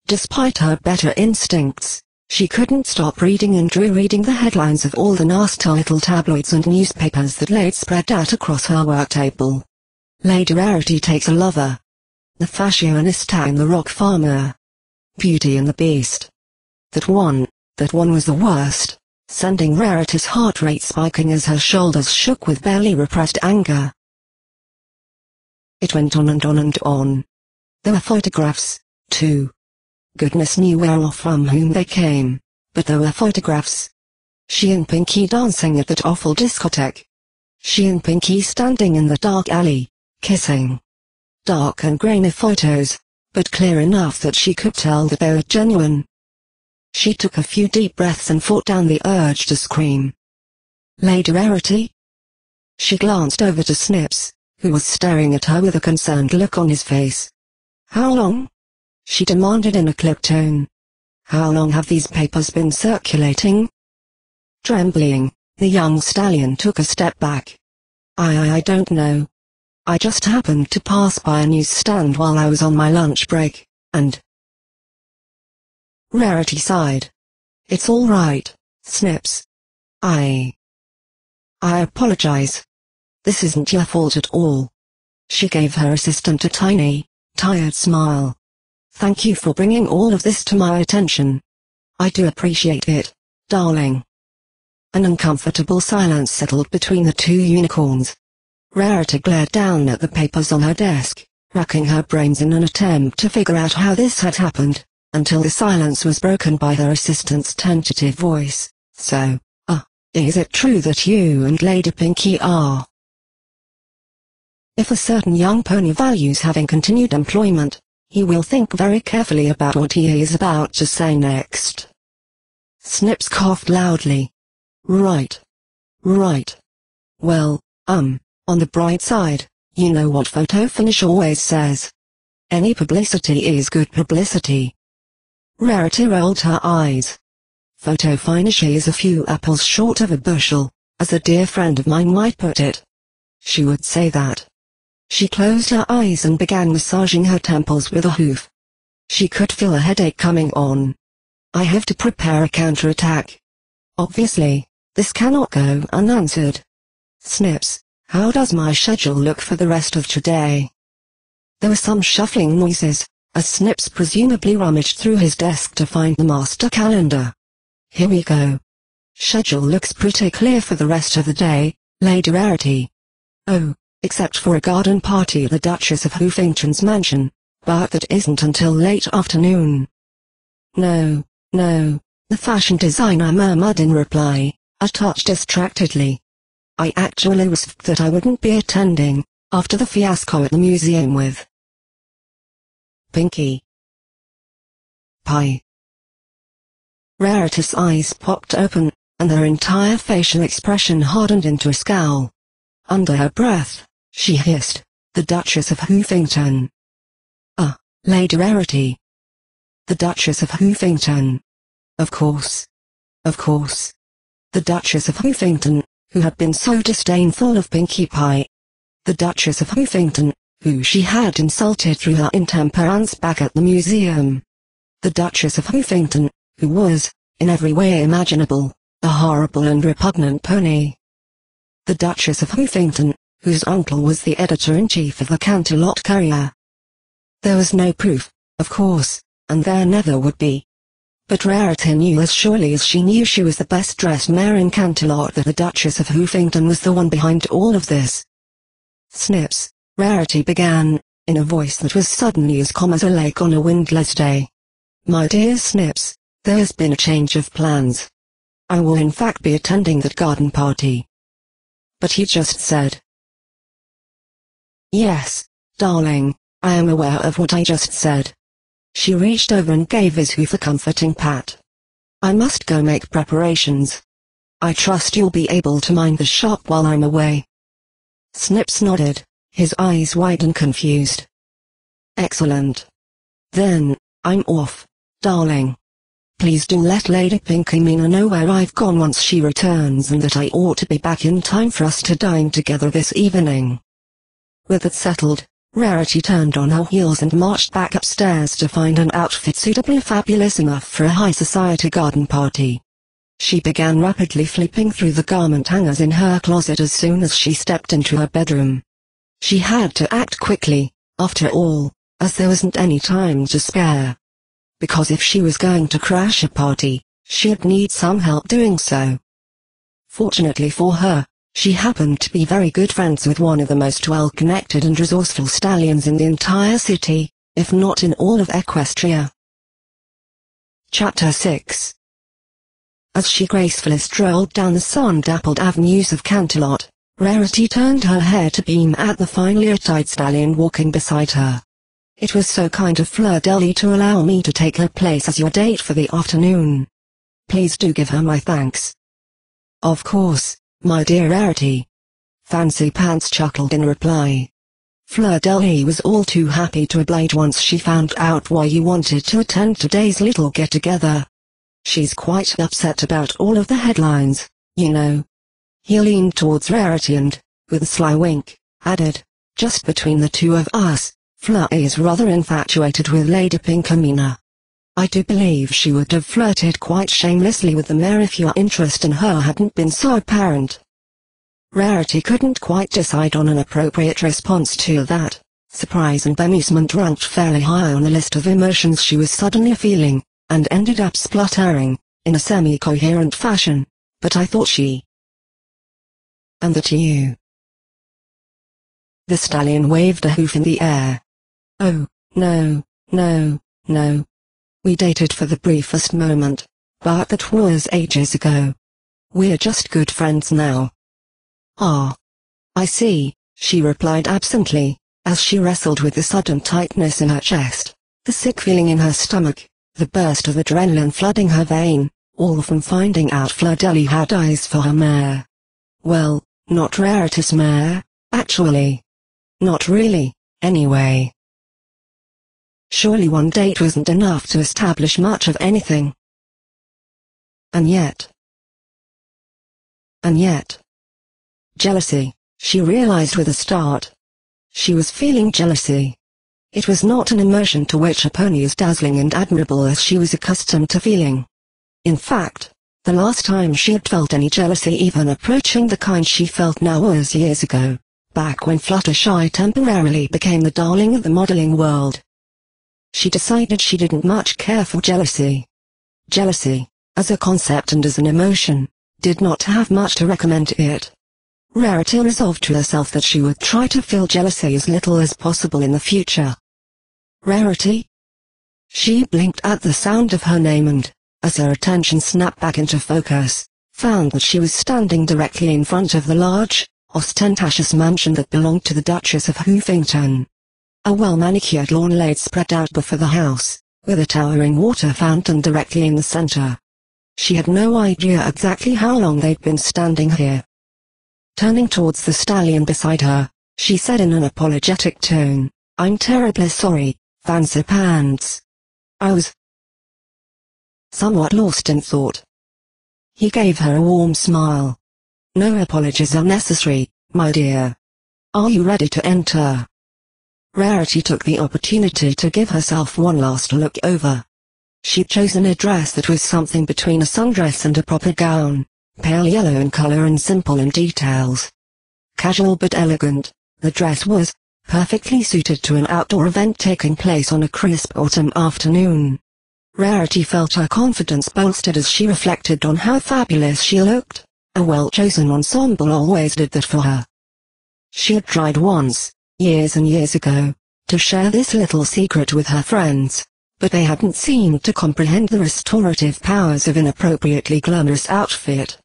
Despite her better instincts, she couldn't stop reading and rereading the headlines of all the nasty little tabloids and newspapers that laid spread out across her work table. Lady Rarity takes a lover. The Fashionista and the Rock Farmer. Beauty and the Beast. That one was the worst, sending Rarity's heart rate spiking as her shoulders shook with barely repressed anger. It went on and on and on. There were photographs, too. Goodness knew where or from whom they came, but there were photographs. She and Pinky dancing at that awful discotheque. She and Pinky standing in the dark alley, kissing. Dark and grainy photos, but clear enough that she could tell that they were genuine. She took a few deep breaths and fought down the urge to scream. "Lady Rarity?" She glanced over to Snips, who was staring at her with a concerned look on his face. "How long?" she demanded in a clipped tone. "How long have these papers been circulating?" Trembling, the young stallion took a step back. I don't know. I just happened to pass by a newsstand while I was on my lunch break, and..." Rarity sighed. "It's all right, Snips. I apologize. This isn't your fault at all." She gave her assistant a tiny, tired smile. "Thank you for bringing all of this to my attention. I do appreciate it, darling." An uncomfortable silence settled between the two unicorns. Rarity glared down at the papers on her desk, racking her brains in an attempt to figure out how this had happened, until the silence was broken by her assistant's tentative voice. "So, is it true that you and Lady Pinky are?" If a certain young pony values having continued employment, he will think very carefully about what he is about to say next. Snips coughed loudly. Right. Well, on the bright side, you know what photo finish always says. Any publicity is good publicity. Rarity rolled her eyes. Photo finish is a few apples short of a bushel, as a dear friend of mine might put it. She would say that. She closed her eyes and began massaging her temples with a hoof. She could feel a headache coming on. "I have to prepare a counterattack. Obviously, this cannot go unanswered. Snips, how does my schedule look for the rest of today?" There were some shuffling noises, as Snips presumably rummaged through his desk to find the master calendar. "Here we go. Schedule looks pretty clear for the rest of the day, Lady Rarity. Oh, except for a garden party at the Duchess of Hoofington's mansion, but that isn't until late afternoon." No, the fashion designer murmured in reply, a touch distractedly. "I actually was that I wouldn't be attending, after the fiasco at the museum with Pinkie Pie. Rarity's eyes popped open, and her entire facial expression hardened into a scowl. Under her breath, she hissed, "The Duchess of Hoofington." Lady Rarity. The Duchess of Hoofington. Of course. Of course. The Duchess of Hoofington, who had been so disdainful of Pinkie Pie. The Duchess of Hoofington, who she had insulted through her intemperance back at the museum. The Duchess of Hoofington, who was, in every way imaginable, a horrible and repugnant pony. The Duchess of Hoofington, whose uncle was the editor-in-chief of the Canterlot Courier. There was no proof, of course, and there never would be. But Rarity knew as surely as she knew she was the best-dressed mare in Canterlot that the Duchess of Hoofington was the one behind all of this. "Snips," Rarity began, in a voice that was suddenly as calm as a lake on a windless day. "My dear Snips, there has been a change of plans. I will in fact be attending that garden party." "But he just said." "Yes, darling, I am aware of what I just said." She reached over and gave his hoof a comforting pat. "I must go make preparations. I trust you'll be able to mind the shop while I'm away." Snips nodded, his eyes wide and confused. "Excellent. Then, I'm off, darling. Please do let Lady Pinkamena know where I've gone once she returns and that I ought to be back in time for us to dine together this evening." With it settled, Rarity turned on her heels and marched back upstairs to find an outfit suitably fabulous enough for a high society garden party. She began rapidly flipping through the garment hangers in her closet as soon as she stepped into her bedroom. She had to act quickly, after all, as there wasn't any time to spare. Because if she was going to crash a party, she'd need some help doing so. Fortunately for her, she happened to be very good friends with one of the most well-connected and resourceful stallions in the entire city, if not in all of Equestria. Chapter 6. As she gracefully strolled down the sun-dappled avenues of Canterlot, Rarity turned her head to beam at the finely attired stallion walking beside her. "It was so kind of Fleur-de-Lis to allow me to take her place as your date for the afternoon. Please do give her my thanks." "Of course, my dear Rarity." Fancy Pants chuckled in reply. "Fleur-de-Lis was all too happy to oblige once she found out why you wanted to attend today's little get-together. She's quite upset about all of the headlines, you know." He leaned towards Rarity and, with a sly wink, added, "Just between the two of us, Fleur is rather infatuated with Lady Pinkamena. I do believe she would have flirted quite shamelessly with the mare if your interest in her hadn't been so apparent." Rarity couldn't quite decide on an appropriate response to that. Surprise and bemusement ranked fairly high on the list of emotions she was suddenly feeling, and ended up spluttering, in a semi-coherent fashion, "But I thought she... and that you..." The stallion waved a hoof in the air. "Oh, no, no, no. We dated for the briefest moment, but that was ages ago. We're just good friends now." "Ah. I see," she replied absently, as she wrestled with the sudden tightness in her chest, the sick feeling in her stomach, the burst of adrenaline flooding her vein, all from finding out Fleur-de-Lis had eyes for her mare. Well, not Rarity's mare, actually. Not really, anyway. Surely one date wasn't enough to establish much of anything. And yet... jealousy, she realized with a start. She was feeling jealousy. It was not an emotion to which a pony is dazzling and admirable as she was accustomed to feeling. In fact, the last time she had felt any jealousy even approaching the kind she felt now was years ago, back when Fluttershy temporarily became the darling of the modeling world. She decided she didn't much care for jealousy. Jealousy, as a concept and as an emotion, did not have much to recommend it. Rarity resolved to herself that she would try to feel jealousy as little as possible in the future. "Rarity?" She blinked at the sound of her name and, as her attention snapped back into focus, found that she was standing directly in front of the large, ostentatious mansion that belonged to the Duchess of Hoofington. A well-manicured lawn laid spread out before the house, with a towering water fountain directly in the center. She had no idea exactly how long they'd been standing here. Turning towards the stallion beside her, she said in an apologetic tone, "I'm terribly sorry, Fancy Pants. I was somewhat lost in thought." He gave her a warm smile. "No apologies are necessary, my dear. Are you ready to enter?" Rarity took the opportunity to give herself one last look over. She'd chosen a dress that was something between a sundress and a proper gown, pale yellow in color and simple in details. Casual but elegant, the dress was perfectly suited to an outdoor event taking place on a crisp autumn afternoon. Rarity felt her confidence bolstered as she reflected on how fabulous she looked. A well-chosen ensemble always did that for her. She had tried once, years and years ago, to share this little secret with her friends, but they hadn't seemed to comprehend the restorative powers of an appropriately glamorous outfit.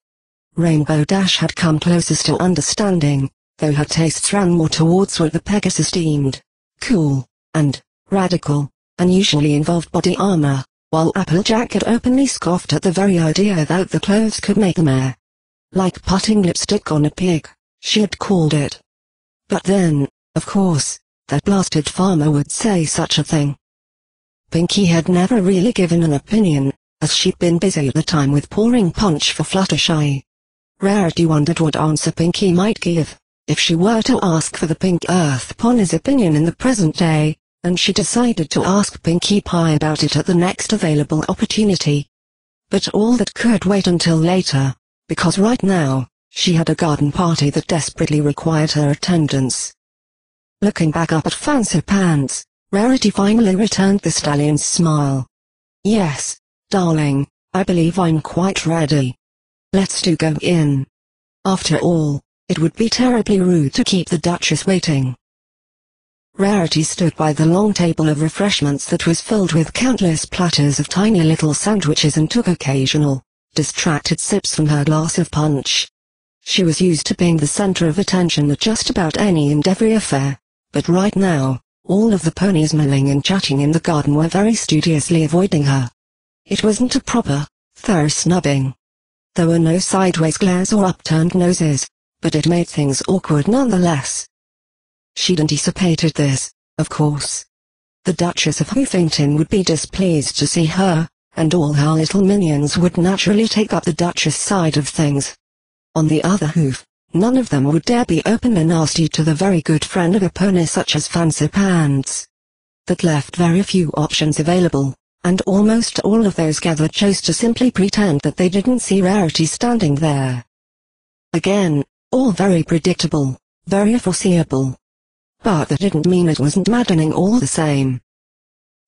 Rainbow Dash had come closest to understanding, though her tastes ran more towards what the Pegasus deemed cool and radical, and usually involved body armor, while Applejack had openly scoffed at the very idea that the clothes could make them air. Like putting lipstick on a pig, she had called it. But then, of course, that blasted farmer would say such a thing. Pinkie had never really given an opinion, as she'd been busy at the time with pouring punch for Fluttershy. Rarity wondered what answer Pinkie might give, if she were to ask for the Pink Earth Pony's opinion in the present day, and she decided to ask Pinkie Pie about it at the next available opportunity. But all that could wait until later, because right now, she had a garden party that desperately required her attendance. Looking back up at Fancy Pants, Rarity finally returned the stallion's smile. "Yes, darling, I believe I'm quite ready. Let's do go in. After all, it would be terribly rude to keep the Duchess waiting." Rarity stood by the long table of refreshments that was filled with countless platters of tiny little sandwiches and took occasional, distracted sips from her glass of punch. She was used to being the center of attention at just about any and every affair, but right now, all of the ponies milling and chatting in the garden were very studiously avoiding her. It wasn't a proper, thorough snubbing. There were no sideways glares or upturned noses, but it made things awkward nonetheless. She'd anticipated this, of course. The Duchess of Hoofington would be displeased to see her, and all her little minions would naturally take up the Duchess' side of things. On the other hoof, none of them would dare be open and nasty to the very good friend of a pony such as Fancy Pants. That left very few options available, and almost all of those gathered chose to simply pretend that they didn't see Rarity standing there. Again, all very predictable, very foreseeable. But that didn't mean it wasn't maddening all the same.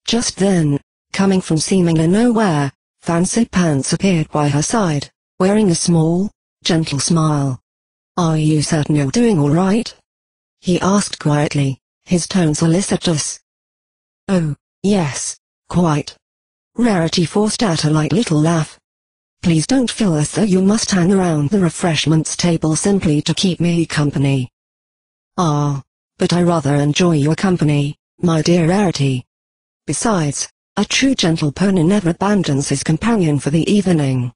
Just then, coming from seemingly nowhere, Fancy Pants appeared by her side, wearing a small, gentle smile. "Are you certain you're doing all right?" he asked quietly, his tone solicitous. "Oh, yes, quite." Rarity forced out a light little laugh. "Please don't feel as though you must hang around the refreshments table simply to keep me company." "Ah, but I rather enjoy your company, my dear Rarity. Besides, a true gentle pony never abandons his companion for the evening."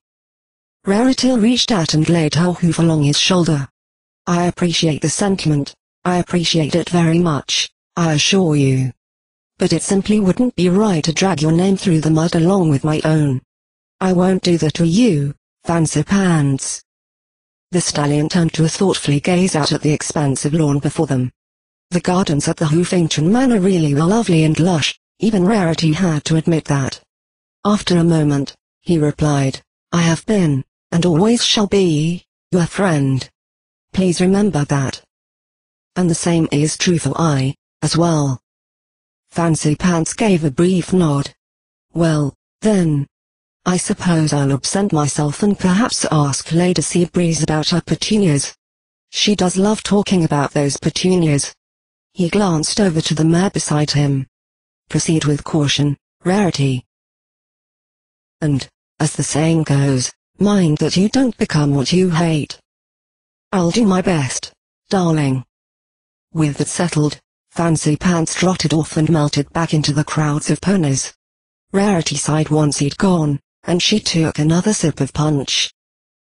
Rarity reached out and laid her hoof along his shoulder. "I appreciate the sentiment, I appreciate it very much, I assure you. But it simply wouldn't be right to drag your name through the mud along with my own. I won't do that to you, Fancy Pants." The stallion turned to thoughtfully gaze out at the expansive lawn before them. The gardens at the Hoofington Manor really were lovely and lush, even Rarity had to admit that. After a moment, he replied, "I have been, and always shall be, your friend. Please remember that. And the same is true for I, as well." Fancy Pants gave a brief nod. "Well, then, I suppose I'll absent myself and perhaps ask Lady Seabreeze about her petunias. She does love talking about those petunias." He glanced over to the mare beside him. "Proceed with caution, Rarity. And, as the saying goes, mind that you don't become what you hate." "I'll do my best." darling." With that settled, Fancy Pants trotted off and melted back into the crowds of ponies. Rarity sighed once he'd gone, and she took another sip of punch.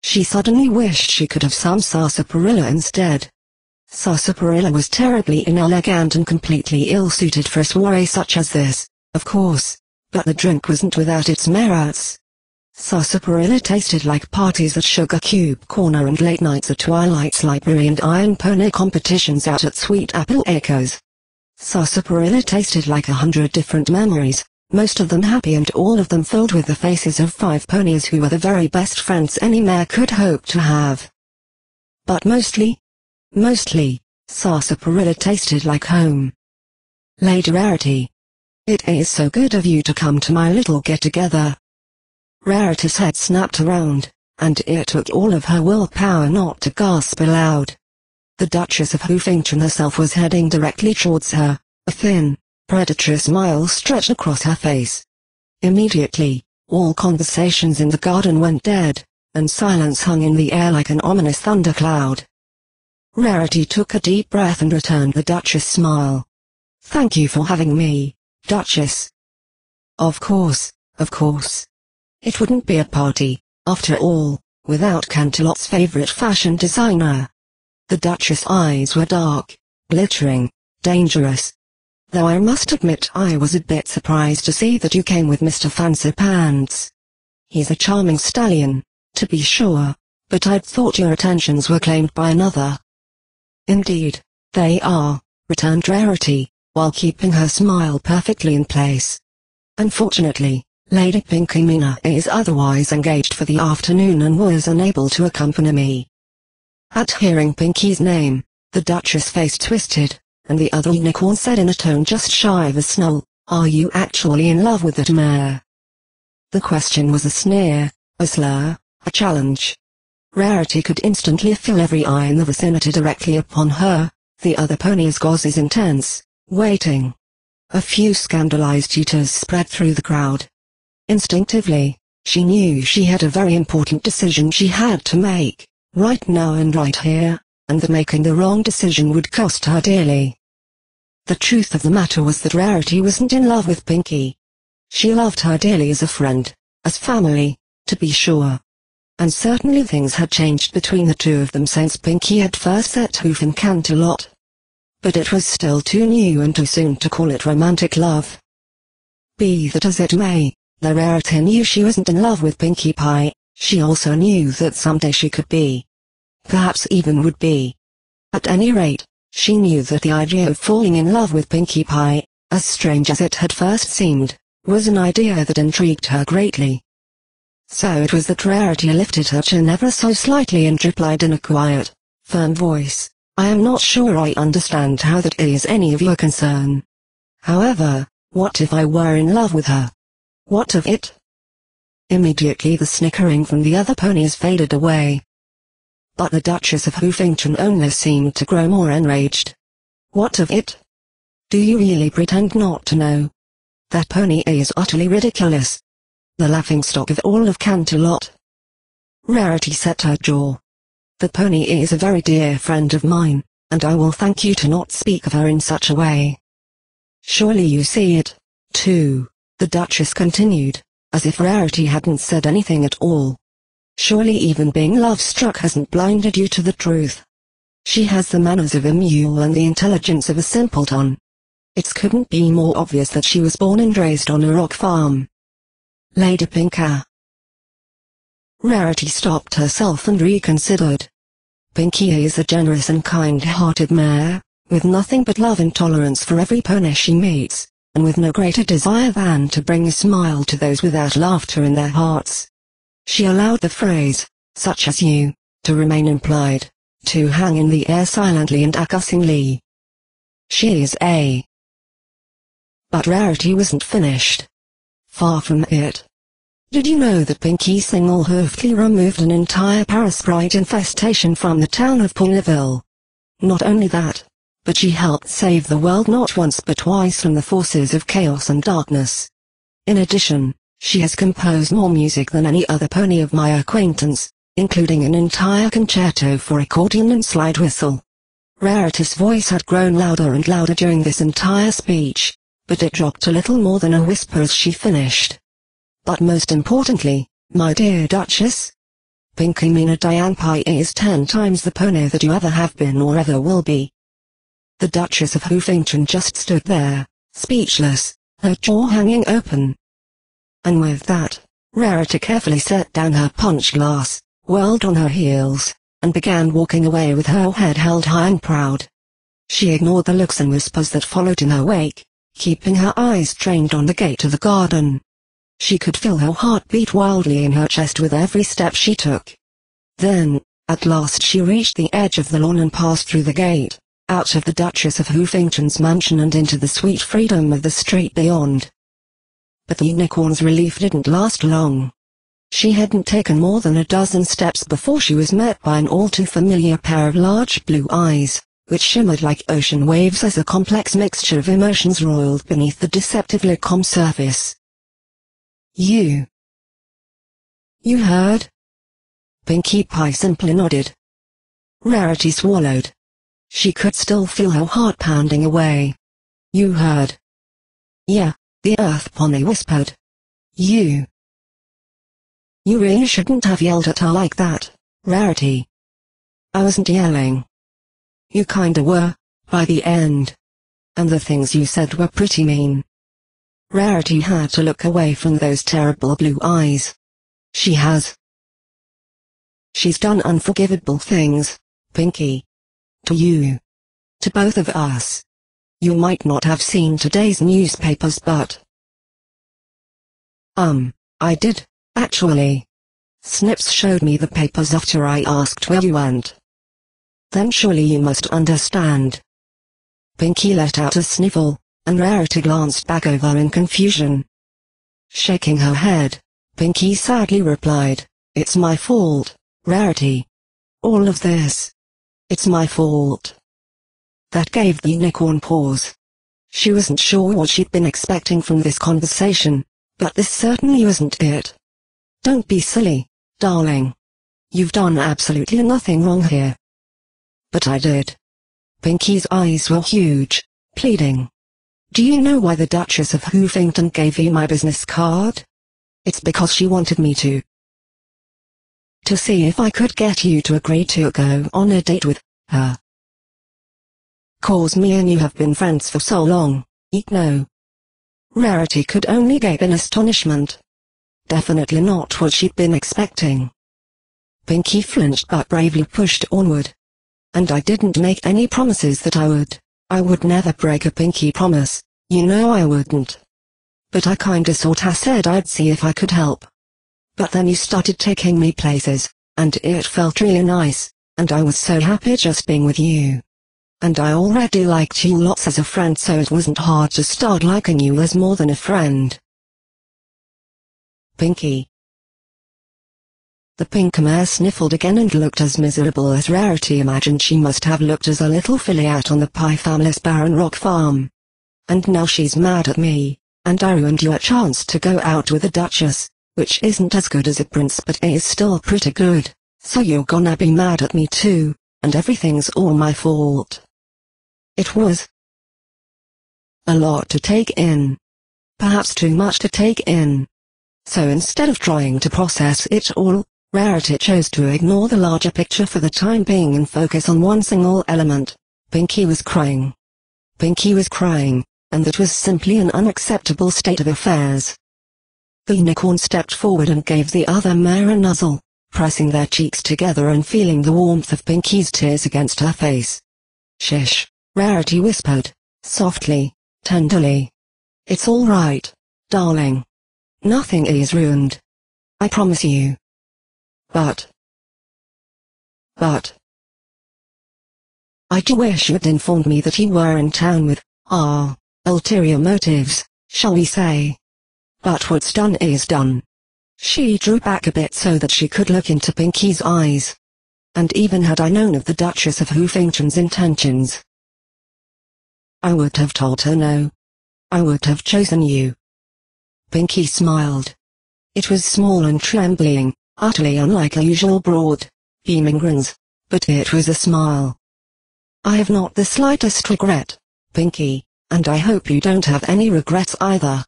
She suddenly wished she could have some sarsaparilla instead. Sarsaparilla was terribly inelegant and completely ill-suited for a soiree such as this, of course, but the drink wasn't without its merits. Sarsaparilla tasted like parties at Sugar Cube Corner and late nights at Twilight's Library and iron pony competitions out at Sweet Apple Acres. Sarsaparilla tasted like 100 different memories, most of them happy and all of them filled with the faces of 5 ponies who were the very best friends any mare could hope to have. But mostly, Sarsaparilla tasted like home. Lady Rarity. "It is so good of you to come to my little get-together." Rarity's head snapped around, and it took all of her willpower not to gasp aloud. The Duchess of Hoofington herself was heading directly towards her, a thin, predatory smile stretched across her face. Immediately, all conversations in the garden went dead, and silence hung in the air like an ominous thundercloud. Rarity took a deep breath and returned the Duchess' smile. "Thank you for having me, Duchess." Of course. It wouldn't be a party, after all, without Canterlot's favorite fashion designer. The Duchess' eyes were dark, glittering, dangerous. "Though I must admit I was a bit surprised to see that you came with Mr. Fancy Pants. He's a charming stallion, to be sure, but I'd thought your attentions were claimed by another." "Indeed, they are," returned Rarity, while keeping her smile perfectly in place. "Unfortunately, Lady Pinky Mina is otherwise engaged for the afternoon and was unable to accompany me." At hearing Pinky's name, the Duchess' face twisted, and the other unicorn said in a tone just shy of a snarl, "Are you actually in love with that mare?" The question was a sneer, a slur, a challenge. Rarity could instantly feel every eye in the vicinity directly upon her, the other pony's gaze is intense, waiting. A few scandalized titters spread through the crowd. Instinctively, she knew she had a very important decision she had to make, right now and right here, and that making the wrong decision would cost her dearly. The truth of the matter was that Rarity wasn't in love with Pinky. She loved her dearly as a friend, as family, to be sure. And certainly things had changed between the two of them since Pinky had first set hoof in Canterlot. But it was still too new and too soon to call it romantic love. Be that as it may, though Rarity knew she wasn't in love with Pinkie Pie, she also knew that someday she could be. Perhaps even would be. At any rate, she knew that the idea of falling in love with Pinkie Pie, as strange as it had first seemed, was an idea that intrigued her greatly. So it was that Rarity lifted her chin ever so slightly and replied in a quiet, firm voice, "I am not sure I understand how that is any of your concern. However, what if I were in love with her? What of it?" Immediately the snickering from the other ponies faded away. But the Duchess of Hoofington only seemed to grow more enraged. "What of it? Do you really pretend not to know? That pony is utterly ridiculous. The laughingstock of all of Canterlot." Rarity set her jaw. "The pony is a very dear friend of mine, and I will thank you to not speak of her in such a way." "Surely you see it, too," the Duchess continued, as if Rarity hadn't said anything at all. "Surely even being love-struck hasn't blinded you to the truth. She has the manners of a mule and the intelligence of a simpleton. It couldn't be more obvious that she was born and raised on a rock farm." "Lady Pinka." Rarity stopped herself and reconsidered. Pinky is a generous and kind-hearted mare, with nothing but love and tolerance for every pony she meets, and with no greater desire than to bring a smile to those without laughter in their hearts. She allowed the phrase, "such as you," to remain implied, to hang in the air silently and accusingly. "She is a..." But Rarity wasn't finished. Far from it. "Did you know that Pinky single-handedly removed an entire parasprite infestation from the town of Ponyville? Not only that, but she helped save the world not once but twice from the forces of chaos and darkness. In addition, she has composed more music than any other pony of my acquaintance, including an entire concerto for accordion and slide whistle." Rarity's voice had grown louder and louder during this entire speech, but it dropped to little more than a whisper as she finished. But most importantly, my dear Duchess, Pinky Mina Diane Pie is 10 times the pony that you ever have been or ever will be. The Duchess of Hoofington just stood there, speechless, her jaw hanging open. And with that, Rarity carefully set down her punch glass, whirled on her heels, and began walking away with her head held high and proud. She ignored the looks and whispers that followed in her wake, keeping her eyes trained on the gate to the garden. She could feel her heart beat wildly in her chest with every step she took. Then, at last she reached the edge of the lawn and passed through the gate, out of the Duchess of Hoofington's mansion and into the sweet freedom of the street beyond. But the unicorn's relief didn't last long. She hadn't taken more than a dozen steps before she was met by an all-too-familiar pair of large blue eyes, which shimmered like ocean waves as a complex mixture of emotions roiled beneath the deceptively calm surface. You heard? Pinkie Pie simply nodded. Rarity swallowed. She could still feel her heart pounding away. You heard? Yeah, the Earth Pony whispered. You really shouldn't have yelled at her like that, Rarity. I wasn't yelling. You kinda were, by the end. And the things you said were pretty mean. Rarity had to look away from those terrible blue eyes. She's done unforgivable things, Pinky. To you. To both of us. You might not have seen today's newspapers but... I did, actually. Snips showed me the papers after I asked where you went. Then surely you must understand. Pinky let out a sniffle, and Rarity glanced back over in confusion. Shaking her head, Pinky sadly replied, It's my fault, Rarity. All of this. It's my fault. That gave the unicorn pause. She wasn't sure what she'd been expecting from this conversation, but this certainly wasn't it. Don't be silly, darling. You've done absolutely nothing wrong here. But I did. Pinky's eyes were huge, pleading. Do you know why the Duchess of Hoofington gave you my business card? It's because she wanted me to see if I could get you to agree to go on a date with her. 'Cause me and you have been friends for so long, you know. Rarity could only gape in astonishment. Definitely not what she'd been expecting. Pinky flinched but bravely pushed onward. And I didn't make any promises that I would. I would never break a pinky promise, you know I wouldn't. But I kinda sorta said I'd see if I could help. But then you started taking me places, and it felt really nice, and I was so happy just being with you. And I already liked you lots as a friend, so it wasn't hard to start liking you as more than a friend. Pinky. The pink mare sniffled again and looked as miserable as Rarity imagined she must have looked as a little filly out on the Pie family's barren rock farm. And now she's mad at me, and I ruined your chance to go out with a duchess, which isn't as good as a prince but is still pretty good, so you're gonna be mad at me too, and everything's all my fault. It was a lot to take in. Perhaps too much to take in. So instead of trying to process it all, Rarity chose to ignore the larger picture for the time being and focus on one single element. Pinky was crying. Pinky was crying, and that was simply an unacceptable state of affairs. The unicorn stepped forward and gave the other mare a nuzzle, pressing their cheeks together and feeling the warmth of Pinky's tears against her face. Shish, Rarity whispered, softly, tenderly. It's all right, darling. Nothing is ruined. I promise you. But. I do wish you'd informed me that you were in town with, ulterior motives, shall we say. But what's done is done. She drew back a bit so that she could look into Pinky's eyes. And even had I known of the Duchess of Hoofington's intentions, I would have told her no. I would have chosen you. Pinky smiled. It was small and trembling, utterly unlike her usual broad, beaming grins, but it was a smile. I have not the slightest regret, Pinky, and I hope you don't have any regrets either.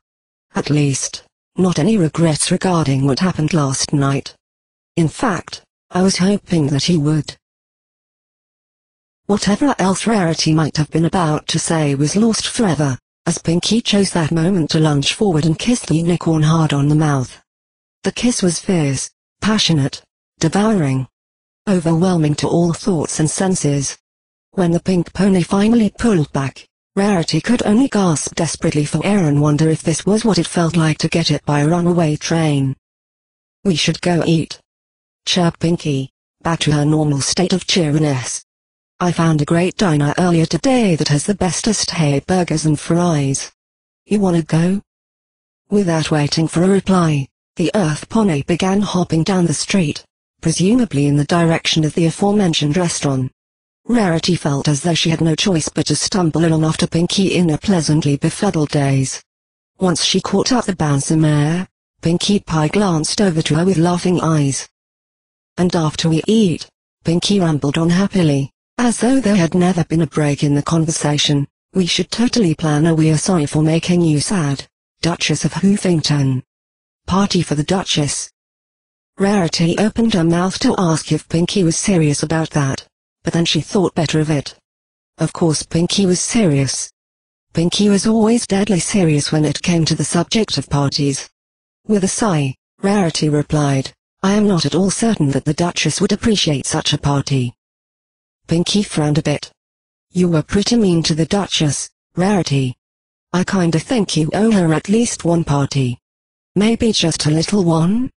At least, not any regrets regarding what happened last night. In fact, I was hoping that he would. Whatever else Rarity might have been about to say was lost forever, as Pinky chose that moment to lunge forward and kiss the unicorn hard on the mouth. The kiss was fierce, passionate, devouring, overwhelming to all thoughts and senses. When the pink pony finally pulled back, Rarity could only gasp desperately for air and wonder if this was what it felt like to get hit by a runaway train. "We should go eat," chirped Pinky, back to her normal state of cheeriness. "I found a great diner earlier today that has the bestest hamburgers and fries. You wanna go?" Without waiting for a reply, the Earth Pony began hopping down the street, presumably in the direction of the aforementioned restaurant. Rarity felt as though she had no choice but to stumble along after Pinky in a pleasantly befuddled daze. Once she caught up the bouncer mare, Pinkie Pie glanced over to her with laughing eyes. "And after we eat," Pinky rambled on happily, as though there had never been a break in the conversation, "we should totally plan a "We're sorry for making you sad, Duchess of Hoofington" party for the Duchess." Rarity opened her mouth to ask if Pinky was serious about that, but then she thought better of it. Of course Pinky was serious. Pinky was always deadly serious when it came to the subject of parties. With a sigh, Rarity replied, "I am not at all certain that the Duchess would appreciate such a party." Pinky frowned a bit. "You were pretty mean to the Duchess, Rarity. I kinda think you owe her at least one party. Maybe just a little one?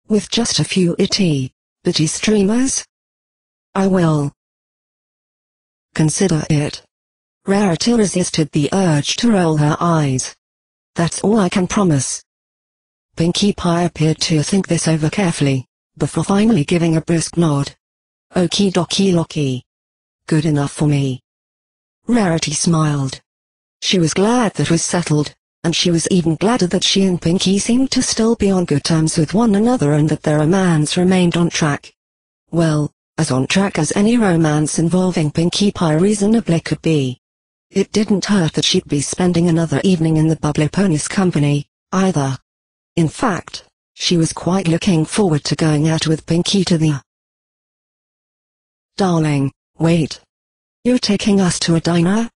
With just a few bitty streamers? I will consider it." Rarity resisted the urge to roll her eyes. "That's all I can promise." Pinkie Pie appeared to think this over carefully, before finally giving a brisk nod. "Okie dokie locky. Good enough for me." Rarity smiled. She was glad that was settled, and she was even gladder that she and Pinky seemed to still be on good terms with one another and that their romance remained on track. Well, as on track as any romance involving Pinkie Pie reasonably could be. It didn't hurt that she'd be spending another evening in the bubbly pony's company, either. In fact, she was quite looking forward to going out with Pinky to the... "Darling, wait. You're taking us to a diner?"